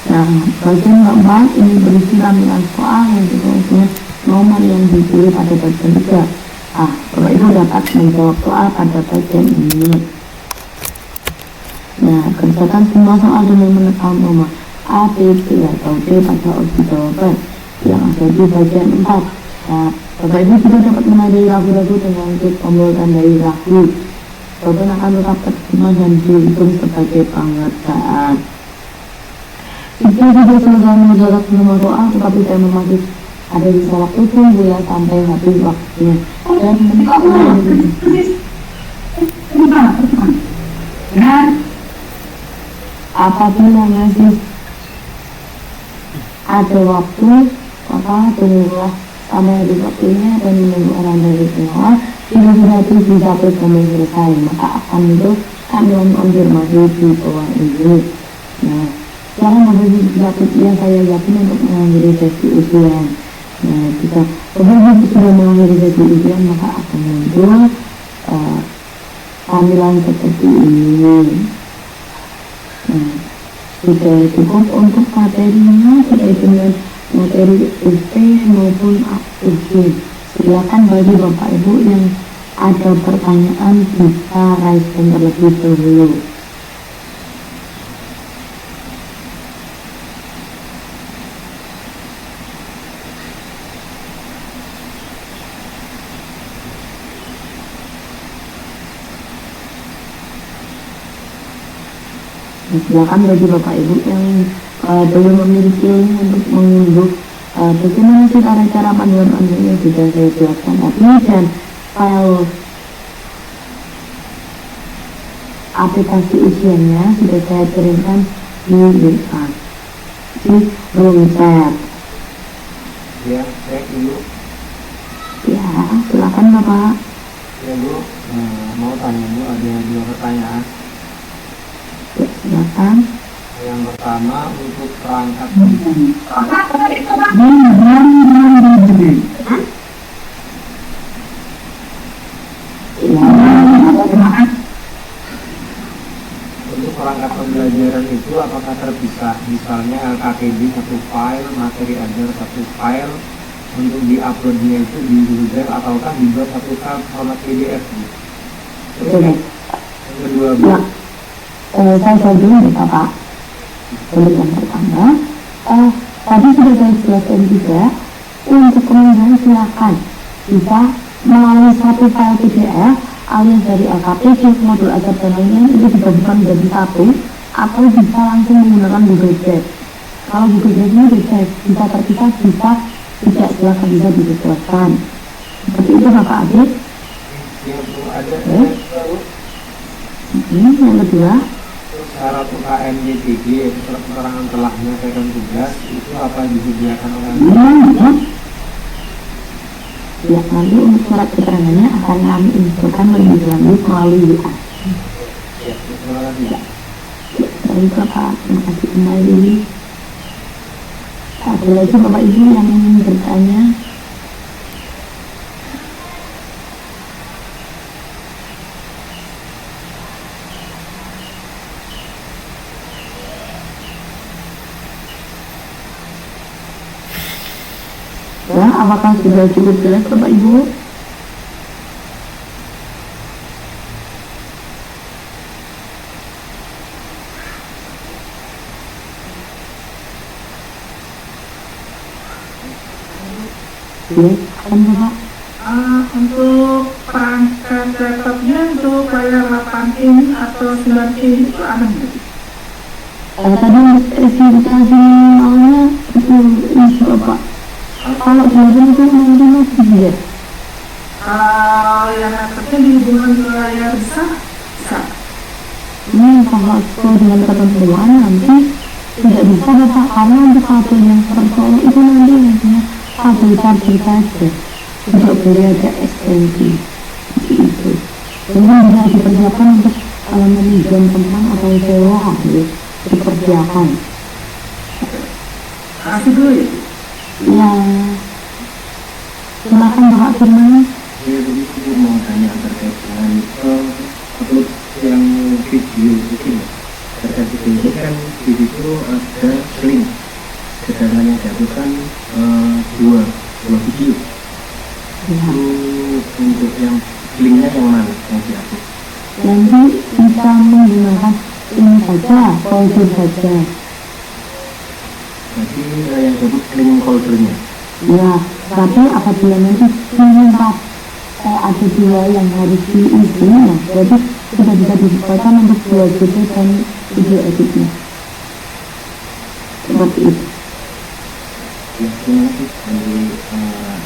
Nah, bagian keempat ini berisi tampilan soal yang sesuai nomor yang dipilih pada bagian 3. Bapak Ibu dapat menjawab soal pada bagian ini. Nah, kerjakan semua soal dengan menekan nomor A, B, C, atau D pada opsi jawaban yang ada di bagian 4. Nah, Bapak Ibu juga dapat menandai ragu-ragu dengan klik tombol tandai ragu. Jawaban akan tetap terima dan dihitung sebagai pengerjaan. Jika sudah selesai mengerjakan semua soal, tetapi timer masih ada di salah tunggu ya sampai habis waktunya. Dan benar, apabila masih ada waktu, maka tunggulah sampai habis waktunya dan menunggu orang dari pengawas. Jika sudah bisa kami selesai, maka akan muncul tampilan konfirmasi di bawah ini. Nah, sekarang Bapak Ibu bisa klik yang saya yakin untuk mengakhiri sesi ujian. Nah, jika Bapak Ibu sudah mengakhiri sesi ujian, maka akan muncul tampilan seperti ini. Nah, sudah cukup untuk materinya, sudah dengan materi UP maupun ujian. Silakan bagi Bapak Ibu yang ada pertanyaan bisa raise hand terlebih dahulu. Nah, silakan bagi Bapak Ibu yang belum memiliki link untuk mengunduh bagaimana sih cara panduan-panduannya sudah saya jelaskan tadi, dan file aplikasi ujiannya sudah saya kirimkan di WA di room chat.
Ya, cek dulu.
Ya, silakan Bapak.
Ya Bu, mau tanya Bu, ada 2 pertanyaan.
Ya, silakan.
Yang pertama untuk perangkat untuk perangkat pembelajaran itu apakah terpisah? Misalnya LKTB satu file, materi ajar satu file, untuk diuploadnya itu di Google Drive ataukah dibuat satu file format PDF Bu? Terus yang kedua Bu,
Ya, saya jawab dulu nih Bapak. Untuk yang pertama, tadi sudah saya jelaskan juga, untuk kemudian silakan bisa melalui satu file PDF alias dari LKPG, modul ajar dan lainnya itu digabungkan menjadi satu, atau bisa langsung menggunakan Google Drive. Kalau Google Drive ini bisa terpisah, bisa tidak, silakan bisa disesuaikan. Seperti itu Bapak Adit.
yang Bu ada
Yang kedua,
syarat UKM YTG, yaitu surat keterangan telah menyelesaikan tugas, itu apa yang disediakan oleh
ya, nanti untuk surat keterangannya akan kami infokan lebih lanjut melalui WA.
Ya, terima kasih.
Baik Bapak, terima kasih kembali. Ada lagi Bapak Ibu yang ingin bertanya? Ya, apakah sudah cukup jelas Bapak Ibu? Ya, kan Bapak?
Untuk perangkat laptopnya untuk layar 8 inch atau 9 inch itu ada nggak?
Tadi spesifikasi awalnya itu Bapak. Kalau jawaban itu nanti masih ya.
Kalau yang laptopnya dihubungkan ke layar besar, bisa.
Ini kalau sesuai dengan ketentuan nanti tidak bisa Bapak, karena untuk kabel yang tercolok itu nantinya kabel charger saja, tidak boleh ada ekstensi itu. Mungkin bisa dipersiapkan untuk meminjam teman atau sewa kabel, dipersiapkan.
Kasih dulu ya.
Ya, silakan Bapak Firman.
Ya, begitu mau tanya terkait dengan upload yang video itu. Terkait video itu kan di situ ada link, sedangkan yang diuploadkan dua video.
Ya,
Itu untuk yang linknya yang mana yang diupload?
nanti bisa menggunakan ini saja, folder saja.
Jadi yang disebut link foldernya.
Ya, tapi apabila nanti menyimpan ada dua yang harus diisi, nah berarti sudah bisa disesuaikan untuk dua video dan video editnya. Seperti itu.
Ya, terima kasih. Nanti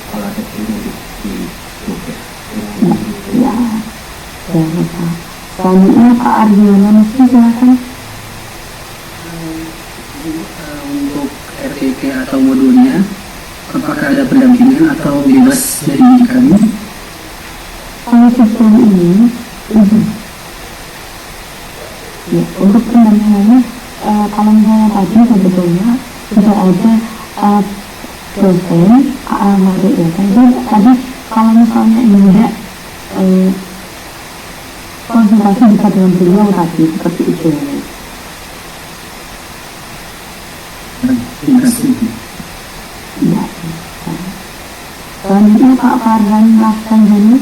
kalau ada link di Google.
Ya, ya Bapak. Selanjutnya Pak Arjuno, mesti silakan.
Untuk RTK atau modulnya, apakah ada pendampingan atau bebas dari kami?
Kalau sistem ini, ya, untuk pendampingannya, kalau misalnya tadi sebetulnya sudah ada dosen, ya kan, tadi kalau misalnya tidak konsultasi bisa dengan beliau tadi, seperti itu.
Terima kasih.
Ya, selanjutnya Pak Farhan Laksanjani.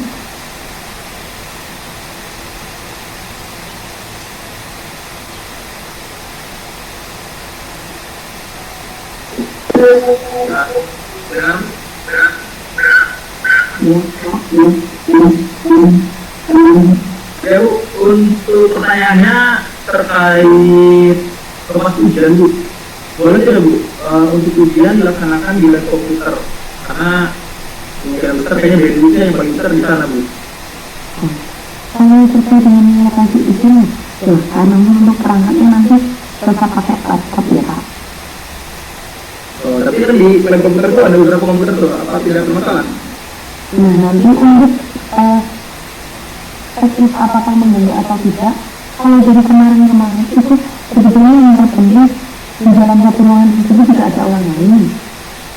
Ya,
Ya, untuk pertanyaannya
terkait kemas ujian Bu. Boleh tidak Bu, untuk ujian dilaksanakan di lab komputer? Karena kemungkinan besar kayaknya BNI yang paling besar di sana Bu.
Kalau terkait dengan lokasi ujian, silahkan, namun untuk perangkatnya nanti tetap pakai laptop ya Pak.
Oh, tapi kan di lab komputer itu ada beberapa komputer tuh, apa tidak bermasalah?
Nah, nanti untuk teknis apakah mengganggu atau tidak, kalau dari kemarin itu sebetulnya yang terpenting di dalam satu ruangan tersebut tidak ada orang lain.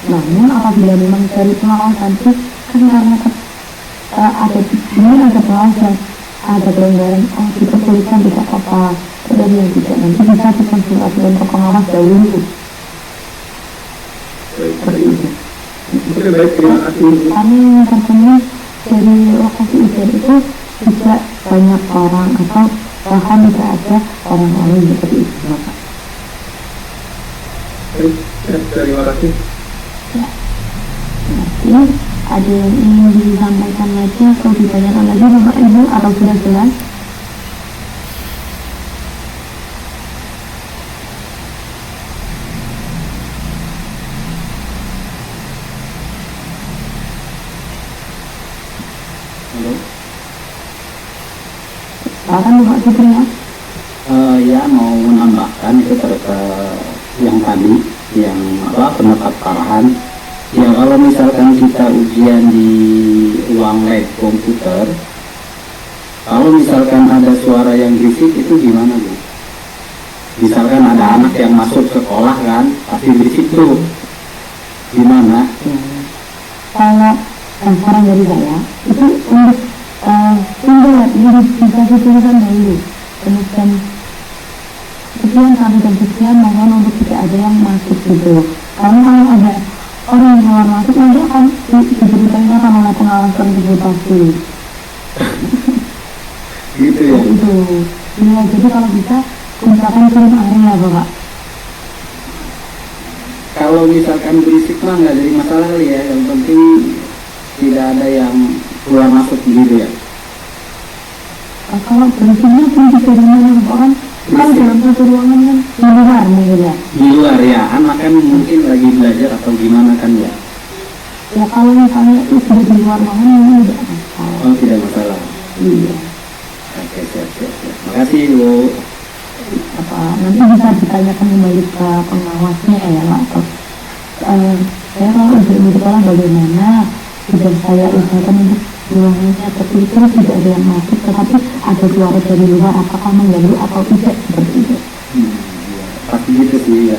Namun apabila memang dari pengawasan itu kan karena ada ini ada pengawasan, ada pelanggaran, diperbolehkan tidak apa-apa, dan yang tidak nanti bisa dikonsultasi dengan pengawas dahulu. Seperti itu.
Oke, baik, terima kasih Bu.
Karena yang terpenting dari lokasi ujian itu tidak banyak orang atau bahkan tidak ada orang lain seperti itu Bapak.
Baik, ya, terima kasih.
Nanti ada yang ingin disampaikan lagi atau ditanyakan lagi Bapak Ibu atau sudah jelas?
Halo.
Silakan Bapak Supri ya.
Ya mau menambahkan itu terkait yang tadi yang pendapat Farhan. Ya kalau misalkan kita ujian di ruang lab komputer, kalau misalkan ada suara yang berisik itu gimana Bu? Misalkan ada anak yang masuk sekolah kan, pasti berisik tuh. Gimana?
Kalau saran dari saya itu untuk ini bisa dituliskan dulu, kemudian sekian sampai jam sekian mohon untuk tidak ada yang masuk gitu. Karena kalau ada orang yang keluar masuk nanti akan diberitakan oleh pengawas tersebut pasti.
Gitu ya.
Itu. Ya, jadi kalau bisa misalkan kirim area Bapak.
Kalau misalkan berisik mah nggak jadi masalah kali ya, yang penting tidak ada yang keluar masuk gitu ya.
Kalau berisiknya berisik dari mana Bapak kan? Kan dalam satu ruangan kan di luar mungkin ya.
Di luar ya, anak kan mungkin lagi belajar atau gimana kan ya.
Ya kalau misalnya itu sudah di luar ruangan ini tidak masalah.
Oh tidak masalah.
Iya.
Oke siap. Makasih Bu.
Apa nanti bisa ditanyakan kembali ke pengawasnya ya Pak. Saya kalau di sekolah bagaimana? Sudah saya usahakan untuk ruangannya tertutup tidak ada yang masuk, tetapi ada suara dari luar apakah mengganggu atau tidak seperti itu.
Ya, pasti gitu sih ya.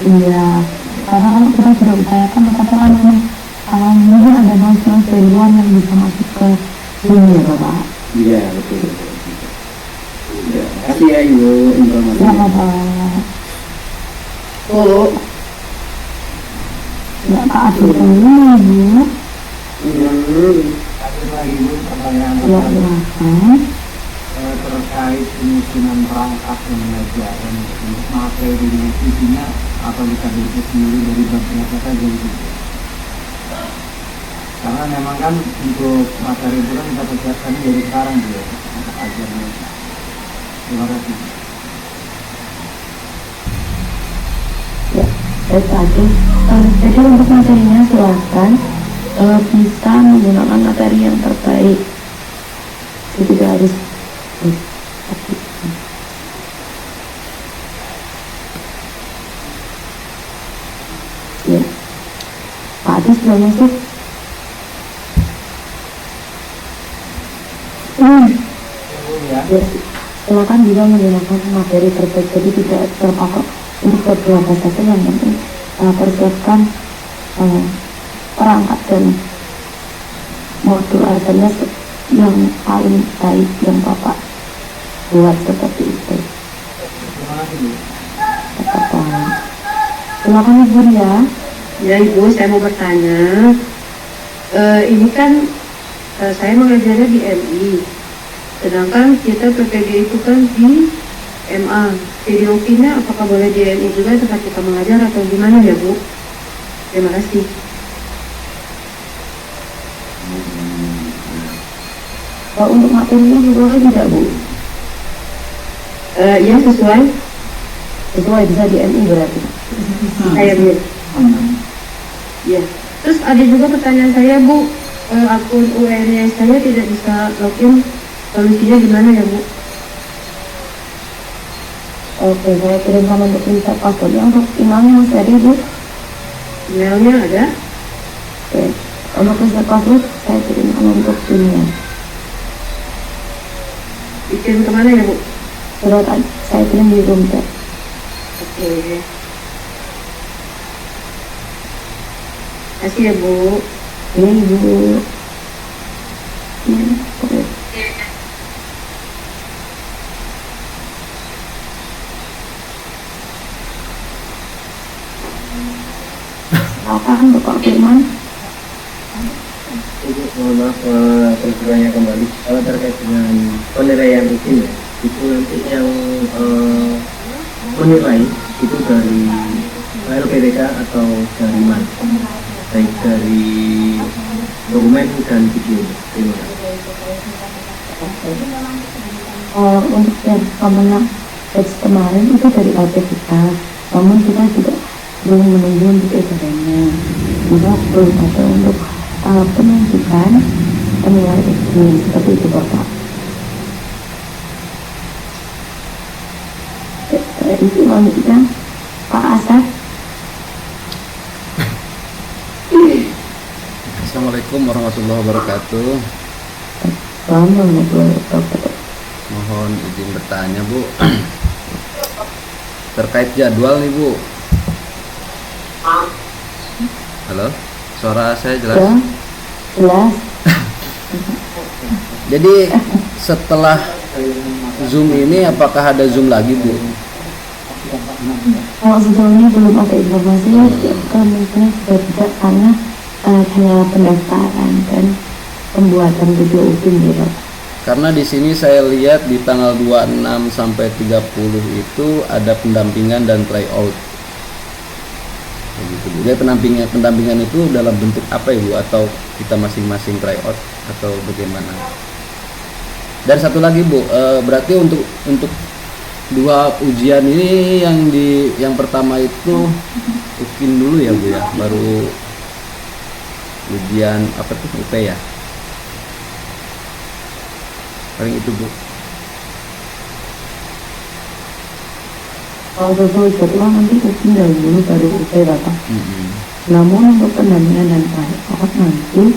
Iya, karena kalau kita sudah upayakan katakan kalau mungkin ada noise dari luar yang bisa masuk ke sini ya Bapak.
Iya betul. Ya, makasih ya Ibu informasinya.
Ya Bapak.
Halo.
Ya Pak Aduh dulu
Satu lagi Bu, pertanyaan
ya silahkan.
terkait penyusunan perangkat pembelajaran untuk materinya isinya atau bisa dibuat sendiri dari bagian apa saja gitu. Karena memang kan untuk materi itu kan kita persiapkan dari sekarang juga untuk ajarnya. Terima kasih.
Baik Pak Aduh. Jadi untuk materinya silahkan bisa menggunakan materi yang terbaik. Jadi tidak harus ya. Pak Adi sudah masuk.
Ya.
Ya, silakan juga menggunakan materi terbaik, jadi tidak terpatok untuk beberapa saja. Yang penting persiapkan perangkat dan modul ajarnya yang paling baik yang Bapak buat seperti itu.
Terima kasih Bu.
Bapak, silakan Ibu ya.
Ya Ibu, saya mau bertanya. Ini kan saya mengajarnya di MI, sedangkan kita PPG itu kan di MA. Videonya apakah boleh di MI juga tempat kita mengajar atau gimana ya Bu? Terima kasih.
Untuk materinya boleh tidak Bu?
Ya sesuai
bisa di MI berarti.
saya Bu. Ya. Terus ada juga pertanyaan saya Bu, akun UNS saya tidak bisa login, solusinya gimana ya Bu?
Oke, saya kirimkan untuk reset passwordnya. Untuk emailnya masih ada Bu?
Emailnya ada?
Oke, untuk reset password saya kirimkan untuk email.
Dikirim kemana ya Bu?
Sudah saya kirim di room chat.
Oke. Kasih ya Bu.
Ini Ibu. Ini, oke. Silakan Bapak Firman.
Ibu, mohon maaf terus bertanya kembali. Kalau terkait dengan penilaian rutin ya, itu nanti yang menilai itu dari LPDK atau dari mana? Baik dari dokumen dan video. Terima kasih.
Untuk yang pemenang batch kemarin itu dari LP kita, namun kita juga belum menunggu untuk edarannya. Juga belum ada untuk penunjukan penilai ekstrim seperti itu Bapak. Itu lanjutkan Pak Asad.
Assalamualaikum warahmatullahi wabarakatuh. Mohon izin bertanya Bu, terkait jadwal nih Bu. Halo, suara saya jelas?
Ya, jelas.
Jadi setelah Zoom ini apakah ada Zoom lagi Bu?
Kalau sebelumnya belum ada informasi, kemungkinan sudah tidak karena hanya pendaftaran dan pembuatan video upin gitu.
Karena di sini saya lihat di tanggal 26 sampai 30 itu ada pendampingan dan tryout. Begitu Bu. Jadi pendampingan itu dalam bentuk apa Ibu, atau kita masing-masing tryout atau bagaimana? Dan satu lagi Bu, berarti untuk dua ujian ini yang pertama itu UKIN dulu ya Bu ya, baru ujian apa tuh UP ya? Paling itu Bu.
Kalau sesuai jadwal nanti UKIN dulu baru UP Bapak. Namun untuk pendampingan dan tryout nanti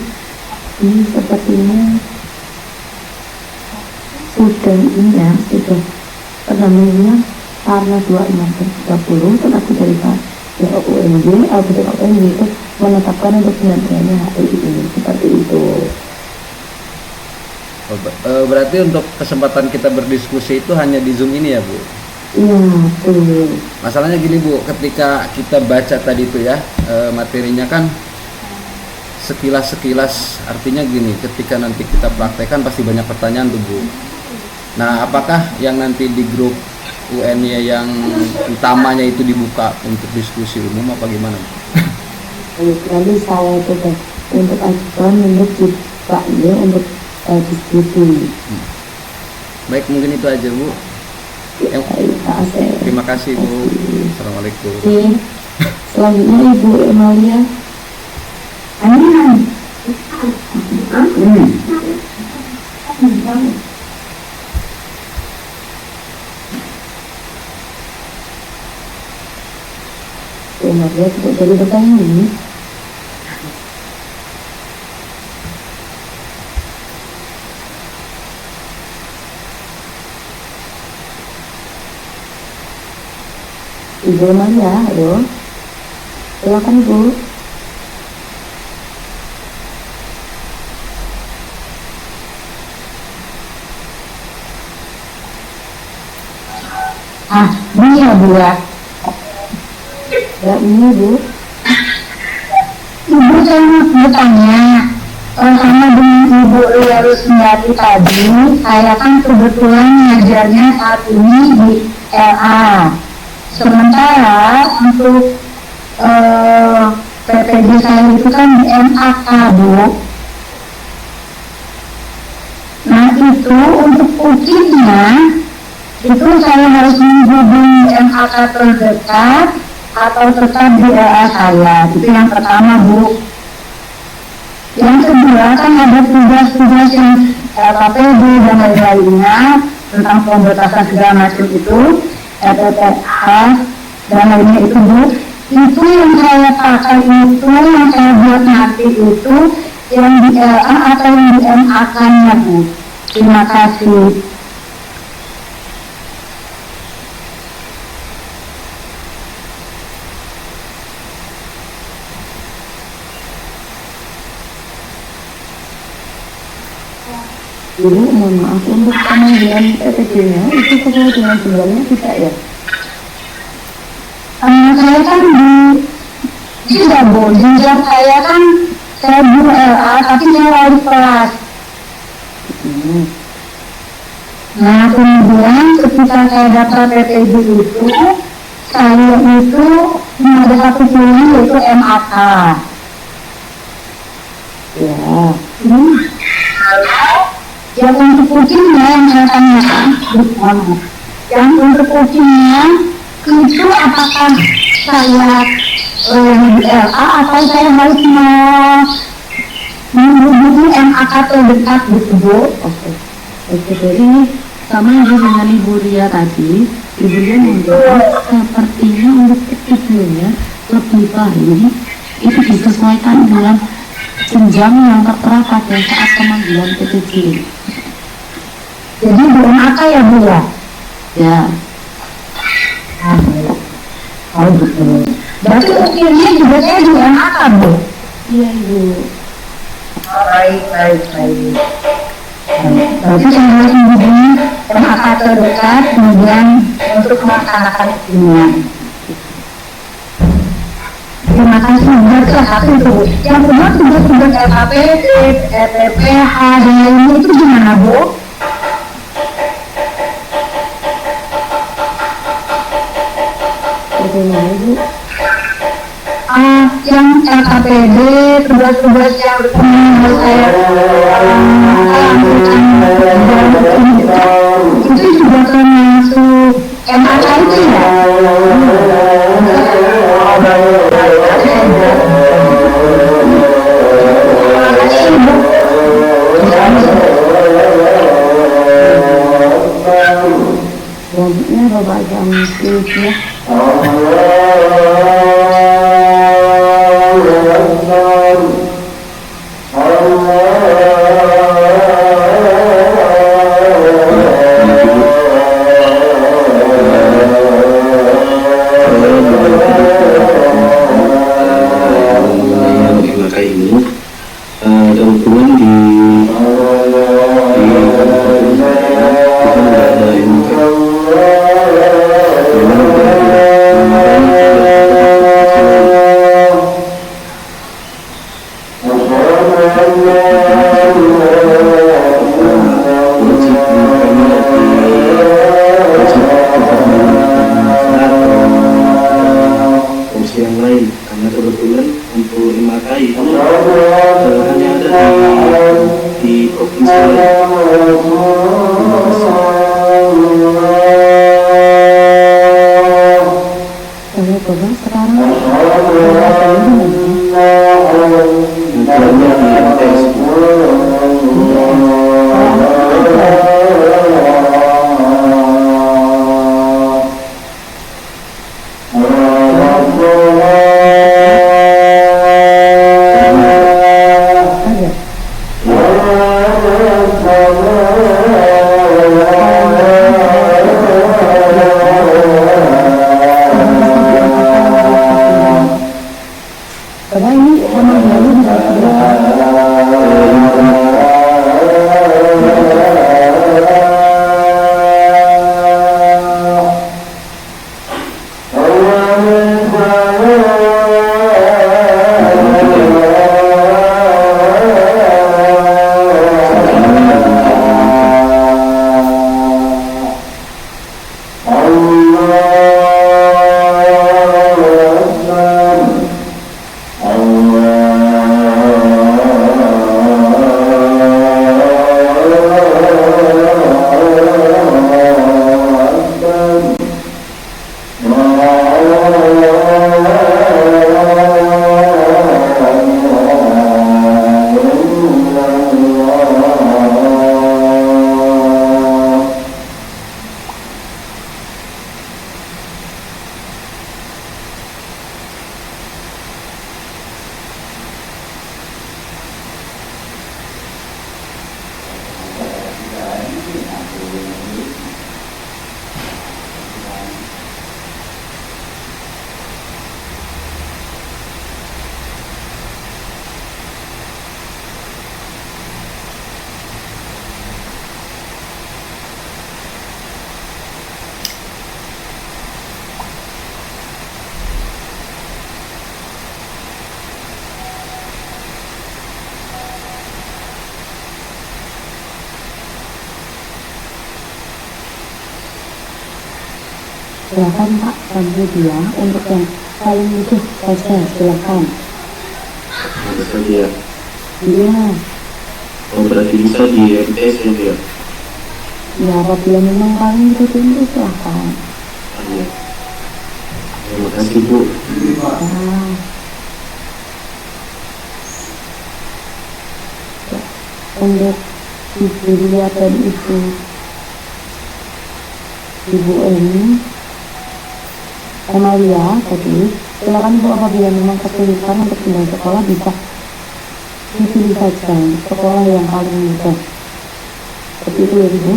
ini sepertinya sudah pendampingannya karena 26 dan 30 tetapi dari Pak UNJ itu menetapkan untuk pendampingannya hari ini seperti itu.
Berarti untuk kesempatan kita berdiskusi itu hanya di Zoom ini ya Bu?
Iya, betul.
Masalahnya gini Bu, ketika kita baca tadi itu ya, materinya kan sekilas artinya gini, ketika nanti kita praktekkan pasti banyak pertanyaan tuh Bu. Nah, apakah yang nanti di grup UN-nya yang utamanya itu dibuka untuk diskusi umum apa gimana?
Nanti saya coba untuk ajukan untuk dibukanya untuk diskusi.
Baik, mungkin itu aja Bu. Terima kasih Bu. Assalamualaikum.
Selanjutnya Ibu Emalia. Emalia tidak jadi bertanya ini. Ibu Emalia, halo. Silakan Bu. Ini ya Bu ya. Ya ini Bu.
Ibu saya mau bertanya, sama dengan Ibu Lia Rusmiati tadi, saya kan kebetulan ngajarnya saat ini di LA. Sementara untuk PPD saya itu kan di MAK Bu. Nah itu untuk UKIN-nya itu saya harus menghubungi MAK terdekat atau tetap di LA saya. Itu yang pertama, Bu. Yang kedua, kan ada tugas-tugas yang LKPD dan lain-lainnya tentang pembatasan segala macam itu, LPPH dan lainnya itu, Bu. Itu yang saya pakai itu, yang saya buat nanti itu yang di LA atau yang di MAK-nya, Bu. Terima kasih.
Ibu, mohon maaf untuk pemanggilan PPJ-nya itu sesuai dengan jumlahnya tidak ya?
Saya kan tidak, Bu, jenjang saya kan saya guru LA tapi saya wali kelas. Nah kemudian ketika saya daftar PPJ itu, saya itu ada satu pilihan yaitu MAK.
Ya.
Yang untuk kucingnya yang saya tanyakan, yang untuk kucingnya itu apakah saya di LA atau saya harus menghubungi MAK terdekat gitu, Bu?
Oke. Jadi sama aja dengan Ibu Ria tadi, Ibu Ria menjawab sepertinya untuk videonya lebih baik itu disesuaikan dengan jenjang yang tertera pada saat pemanggilan PPJ.
Jadi di MAK ya, Bu ya?
Ya.
Oh gitu. Berarti ukirnya juga saya di MAK, Bu?
Iya, Ibu.
Baik. Berarti saya harus menghubungi MAK terdekat kemudian untuk melaksanakan ukirnya. Terima kasih. Berarti satu itu, Bu. Yang kedua tugas-tugas LKPD, LPPH dan lainnya itu gimana, Bu?
Bagaimana, Ibu?
Yang LKPD, tugas-tugas yang harus saya itu juga termasuk MAK itu ya?
Selanjutnya Bapak Jamsil ya. Silakan Pak, sambil dia untuk yang paling butuh saja, silakan.
Ada saja ya.
Iya,
Oh berarti bisa di MTS ya dia.
ya apabila memang paling butuh itu silakan.
Iya. Terima kasih Bu.
Ah. Untuk ibu Lia dan ibu Emalia tadi, silakan Bu, apabila memang kesulitan untuk pindah sekolah bisa dipilih saja sekolah yang paling mudah. Seperti itu ya Ibu.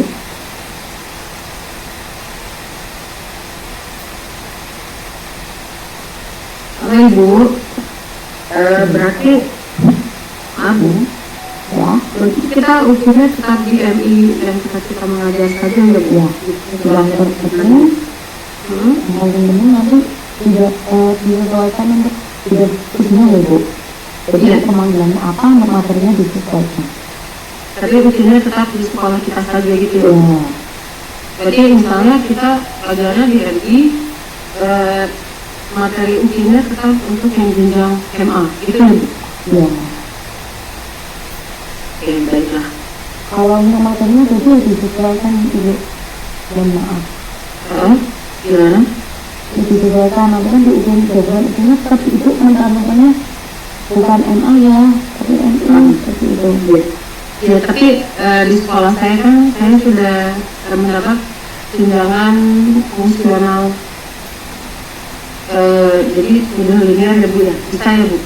Oke Ibu, berarti Abu,
Ya,
berarti kita ujiannya tetap di MI yang kita mengajar saja ya Bu?
ya. Yang terpenting yang paling penting nanti tidak disesuaikan untuk tidak ujinya ya Bu. Jadi
Iya.
pemanggilannya apa, untuk materinya disesuaikan.
Tapi ujiannya tetap di sekolah kita saja gitu ya?
Ya,
Jadi misalnya kita pelajarannya di MI, materi ujiannya tetap untuk yang jenjang MA, gitu ya Bu?
ya.
Oke, baiklah.
Kalau untuk materinya jadi disesuaikan Ibu. Mohon maaf.
Gimana?
Disesuaikan nanti kan di ujian jawaban ujiannya tetap itu mencantumkannya bukan MA ya, tapi MI seperti itu.
Ya, tapi di sekolah saya kan saya sudah mendapat tunjangan fungsional. Jadi sudah linear ya Bu ya? Bisa ya Bu?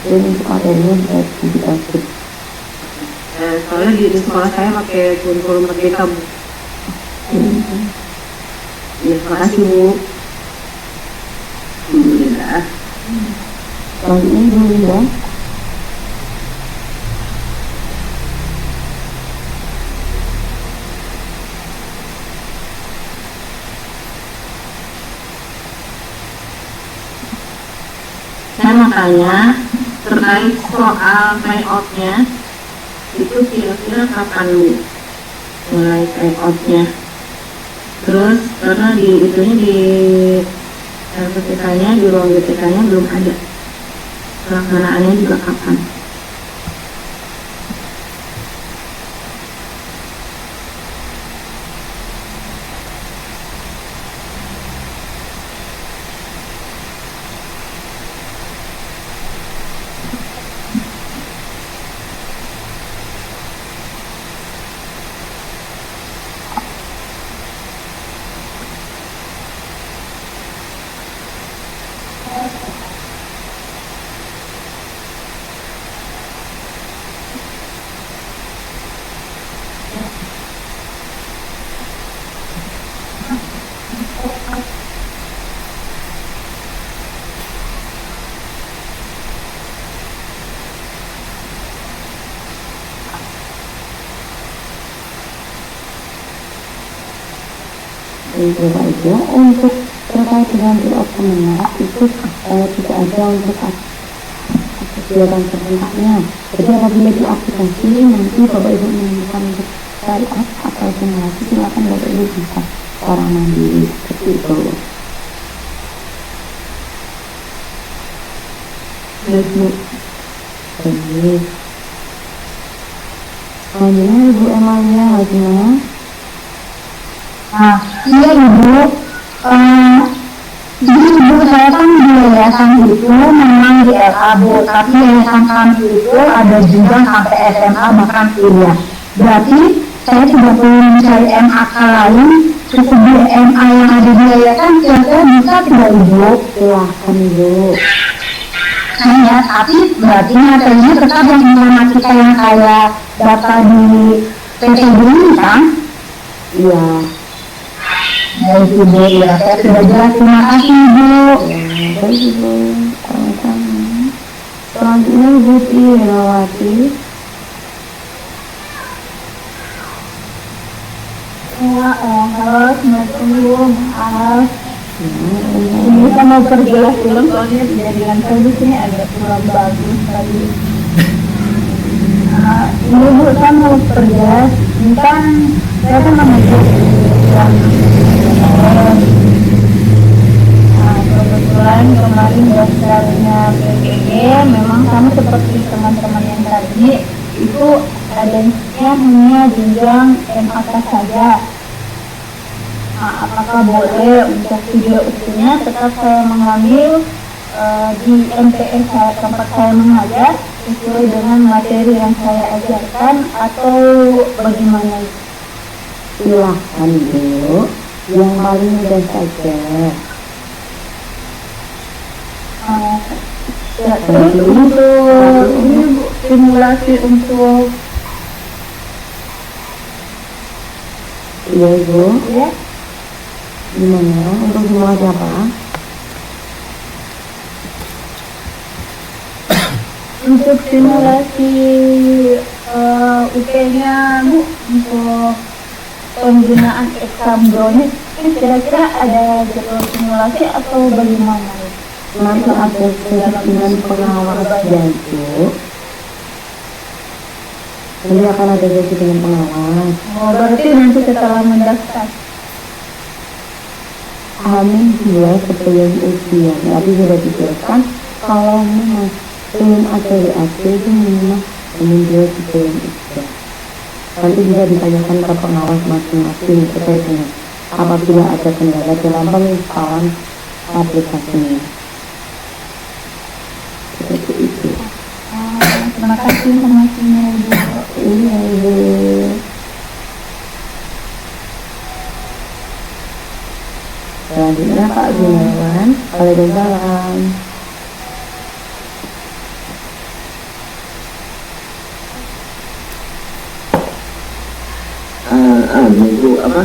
Jadi untuk materinya bisa dikasih.
Soalnya di sekolah saya pakai kurikulum merdeka Bu. Ya, makasih Bu. Alhamdulillah.
Selanjutnya Ibu Linda.
Saya mau tanya terkait soal tryout-nya, itu kira-kira kapan Bu mulai tryout-nya? Terus karena di itunya di LPTK-nya, di ruang BTK-nya belum ada, pelaksanaannya juga kapan?
Bapak Ibu, untuk terkait dengan tryout kemenang itu tidak ada untuk kegiatan serentaknya. Jadi apabila di aplikasi nanti Bapak Ibu menemukan untuk tryout atau simulasi, silakan Bapak Ibu bisa secara mandiri seperti itu. Baik Bu. Baik. Selanjutnya Ibu Emalia Hajimah.
Nah, iya Ibu, jadi Ibu saya kan di yayasan itu memang di LA Bu, tapi yayasan kami itu ada juga sampai SMA bahkan kuliah. Berarti saya tidak perlu mencari MAK lain, cukup di MA yang ada di yayasan, kira-kira bisa tidak Ibu?
Silahkan Ibu.
Saya, tapi berarti materinya tetap yang informatika yang saya data di PTB ini kan?
Iya.
Baik Ibu, ya saya sudah jelas, terima kasih Ibu.
Baik Ibu, sama-sama. Selanjutnya Ibu Tirawati.
Ya, halo, Assalamualaikum, maaf. Ini saya mau perjelas dulu soalnya jadikan service ini agak kurang bagus tadi. Ini Bu, saya mau perjelas, ini kan saya kan mengajar Nah, kebetulan kemarin daftarnya PPG memang sama seperti teman-teman yang tadi, itu adanya hanya jenjang MAK saja. Nah, apakah boleh untuk video usulnya tetap saya mengambil di MTS tempat saya mengajar sesuai dengan materi yang saya ajarkan atau bagaimana?
Silahkan Bu, yang paling mudah saja.
Terus untuk ini Bu, simulasi untuk
Iya Ibu,
ya,
gimana untuk simulasi apa?
untuk simulasi UP-nya Bu, untuk penggunaan exam drone kira-kira ada jadwal simulasi atau bagaimana?
Nanti ada dengan pengawas Bu. Nanti akan ada sesi dengan pengawas.
Oh, berarti nanti setelah mendaftar.
Amin juga sebelum ujian. Tapi sudah dijelaskan kalau memang belum ada WAC itu minimal dia sebelum ujian. Nanti bisa ditanyakan ke pengawas masing-masing terkait dengan apabila ada kendala dalam penginstalan aplikasinya. Seperti itu.
Terima kasih informasinya Ibu.
Iya Ibu. Selanjutnya Pak Gunawan. Waalaikumsalam.
Bu, apa?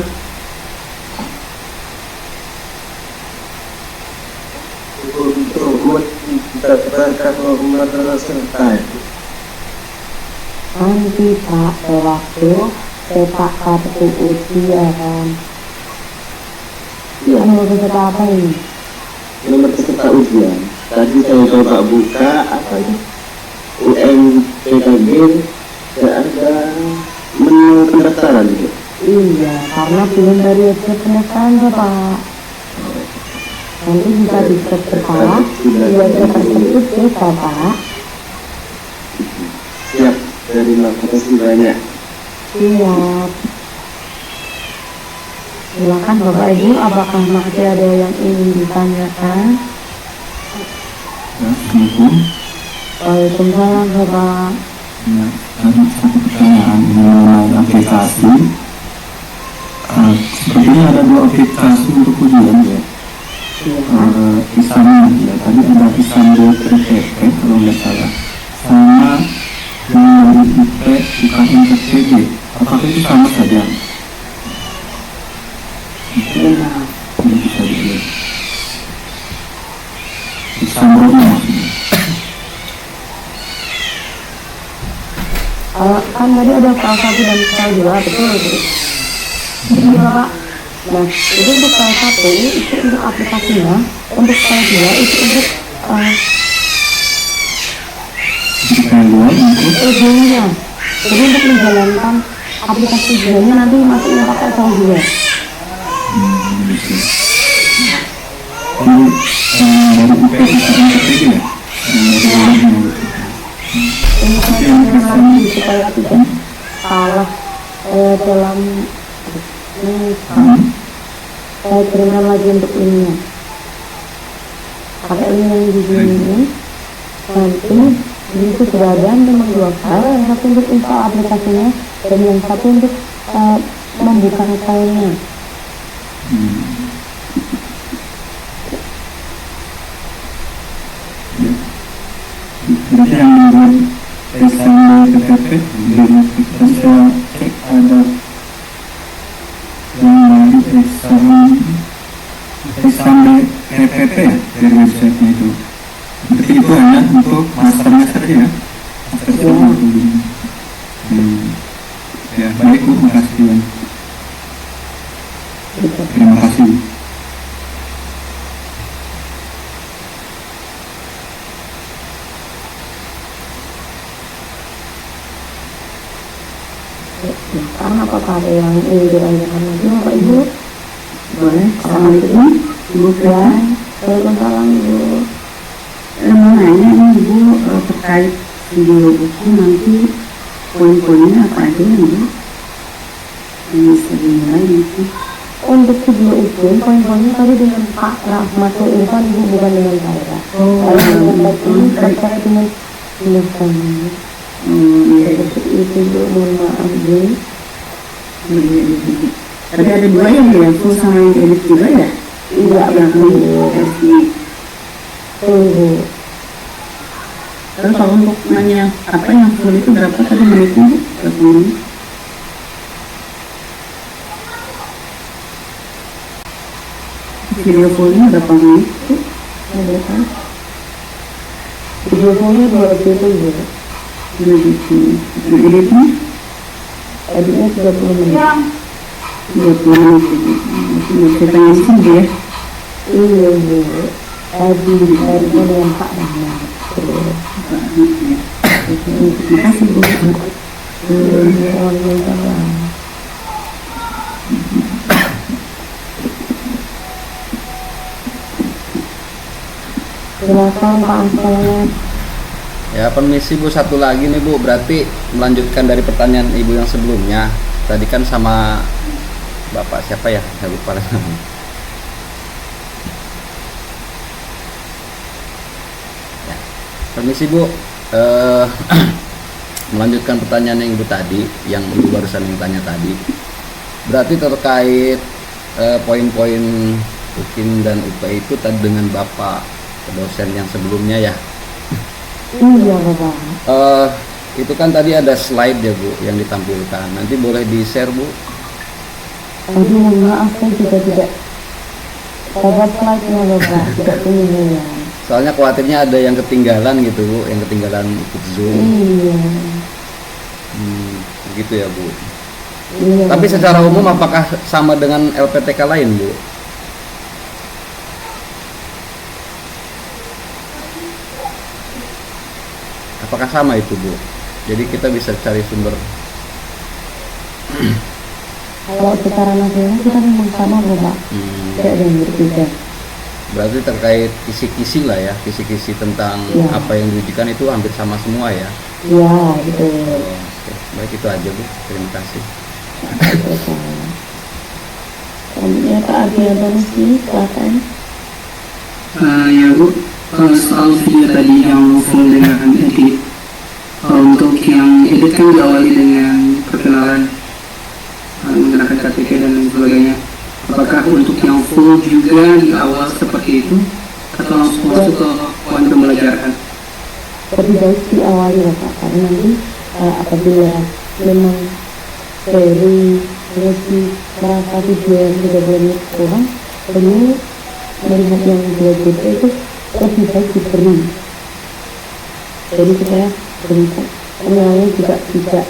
Untuk mendapatkan peserta.
Nanti Pak, sewaktu cetak kartu ujian.
Iya.
Nomor peserta apa ini?
Nomor peserta ujian. Tadi saya coba buka apa itu? UMPKG, tidak ada menu pendaftaran gitu.
Iya, karena belum dari pendaftaran Pak. Nanti bisa dicek berkala, biasa tersebut beda Pak.
Siap, terima kasih banyak.
Siap. Silakan Bapak Ibu, apakah masih ada yang ingin ditanyakan?
Ya, Assalamualaikum.
Waalaikumsalam Bapak.
Ya, ada satu pertanyaan mengenai aplikasi. Sepertinya ada dua aplikasi untuk ujian ya. Isam ya, tadi ada Isam PPP kalau nggak salah, sama yang dari IP UKM PPG. Apakah itu sama saja?
Benar.
Ini bisa dilihat. Isam maksudnya.
Kan tadi ada kelas 1 dan kelas 2, betul Bu? Iya Pak. Nah, itu untuk kelas 1 itu untuk aplikasinya, untuk kelas 2 itu untuk
Kedua untuk
ujiannya. Jadi untuk menjalankan aplikasi ujiannya nanti masuknya pakai kelas 2.
Ini dari IP UKM PPG ya?
Ini saya kami supaya tidak salah dalam ini saya kirimkan lagi untuk linknya. Pakai link yang di sini. Nanti di situ sudah ada memang dua file, yang satu untuk install aplikasinya dan yang satu untuk membuka filenya.
Berarti yang membuat SMB PPP kita saya cek ada yang dari SMB PPP ya dari websitenya itu. Berarti itu hanya untuk masternya saja ya? Master semua ya, baik Bu, makasih ya. Terima kasih.
Ya, karena apakah ada yang ingin ditanyakan lagi Bapak Ibu?
Boleh. Assalamualaikum Ibu
Ya,
Fitri.
Waalaikumsalam Ibu.
Mau nanya nih Ibu terkait video buku nanti poin-poinnya apa aja ya Bu? Yang bisa dinilai nanti.
Untuk video itu, poin-poinnya tadi dengan Pak Rahmat Irfan, Ibu, bukan dengan saya. Saya ini terkait dengan tulisannya.
Iya.
Seperti itu Bu, mohon maaf Bu.
Tapi ada dua yang full sama yang edit juga ya?
Iya,
Yang
Bu.
versi.
Tunggu.
Terus kalau untuk nanya apa yang full itu berapa tadi menitnya Bu? Berapa menit? Video fullnya berapa menit Bu?
Ada kan? Video fullnya 2 juta Bu.
2 juta. Editnya?
Editnya 30 menit.
30 menit Bu. Bisa tanya di sini ya?
Iya Bu. Tadi dengan Pak Rahmat.
Terima kasih Bu.
Waalaikumsalam. Silakan Pak Ahmad.
Ya, permisi Bu, satu lagi nih Bu, berarti melanjutkan dari pertanyaan Ibu yang sebelumnya. Tadi kan sama Bapak siapa ya? Saya lupa namanya. Ya, permisi Bu, melanjutkan pertanyaan yang Ibu tadi, yang Ibu barusan tanya tadi. Berarti terkait poin-poin UKIM dan UP itu tadi dengan Bapak dosen yang sebelumnya ya.
Iya Bapak.
Itu kan tadi ada slide ya Bu yang ditampilkan. Nanti boleh di share Bu.
Aduh, maaf saya juga tidak dapat slide-nya Bapak. Tidak punya.
Soalnya khawatirnya ada yang ketinggalan gitu Bu, yang ketinggalan ikut Zoom.
Iya.
Begitu ya Bu.
Iya.
Tapi secara umum apakah sama dengan LPTK lain Bu? Apakah sama itu Bu? Jadi kita bisa cari sumber.
Kalau secara nasional kita memang sama Bapak. Tidak ada yang berbeda.
Berarti terkait kisi-kisi lah ya, kisi-kisi tentang
Ya.
apa yang diujikan itu hampir sama semua ya.
Iya, betul.
Oke. Baik, itu aja Bu. Terima kasih.
Selanjutnya Pak Ardianto silakan.
Ya Bu, soal video tadi yang full dengan edit, untuk yang edit kan diawali dengan perkenalan menggunakan KTP dan lain sebagainya. Apakah untuk yang full juga di awal seperti itu atau langsung masuk ke poin pembelajaran?
Lebih baik diawali Bapak, karena nanti apabila memang dari sesi merasa video yang 30 menit kurang, perlu melihat yang 2 juta itu lebih baik diberi. Jadi supaya penilaian juga tidak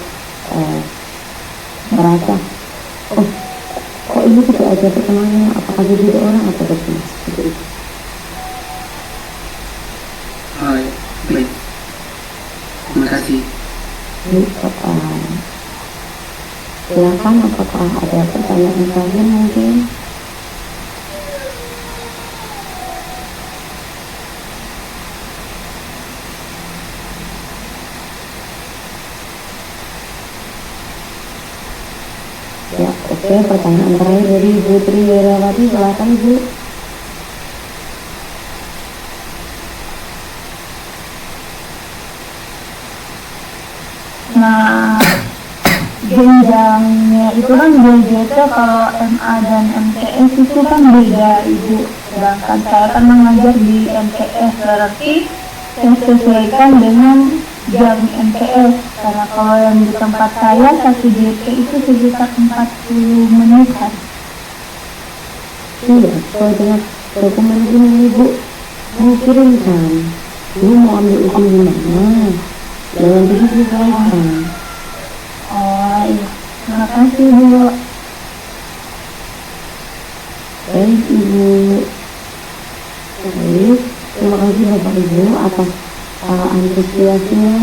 merasa kok ini tidak ada perkenalnya, apakah jadi orang atau bagaimana seperti itu.
Baik, terima kasih.
Silakan, apakah ada pertanyaan kalian mungkin? Ya, oke, pertanyaan terakhir dari Ibu Tri Wirawati, silakan Bu.
Nah, jenjangnya itu kan BJT, kalau MA dan MTS itu kan beda Ibu. Sedangkan saya kan mengajar di MTS, berarti saya sesuaikan dengan jam MTS. Karena kalau yang di tempat saya satu JT itu sekitar 40 menitan.
Iya, sesuai dengan dokumen ini Ibu kirimkan. Ibu mau ambil hukum di mana? Jangan disesuaikan.
Oh iya, terima kasih Bu.
Baik Ibu. Baik, terima kasih Bapak Ibu atas antusiasnya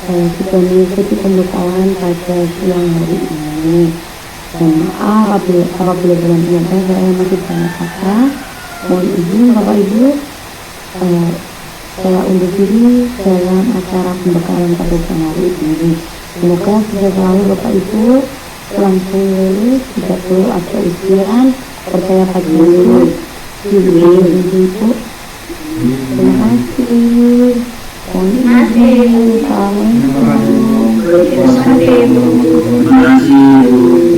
sudah mengikuti pembukaan pada siang hari ini. Dan maaf apabila dalam penyampaian saya masih banyak kata. Mohon izin Bapak Ibu, saya undur diri dalam acara pembekalan pada siang hari ini. Semoga sukses selalu Bapak Ibu, langsung lulus, tidak perlu ada ujian, percaya pada diri. Ibu, terima kasih. Assalamualaikum.
Terima kasih.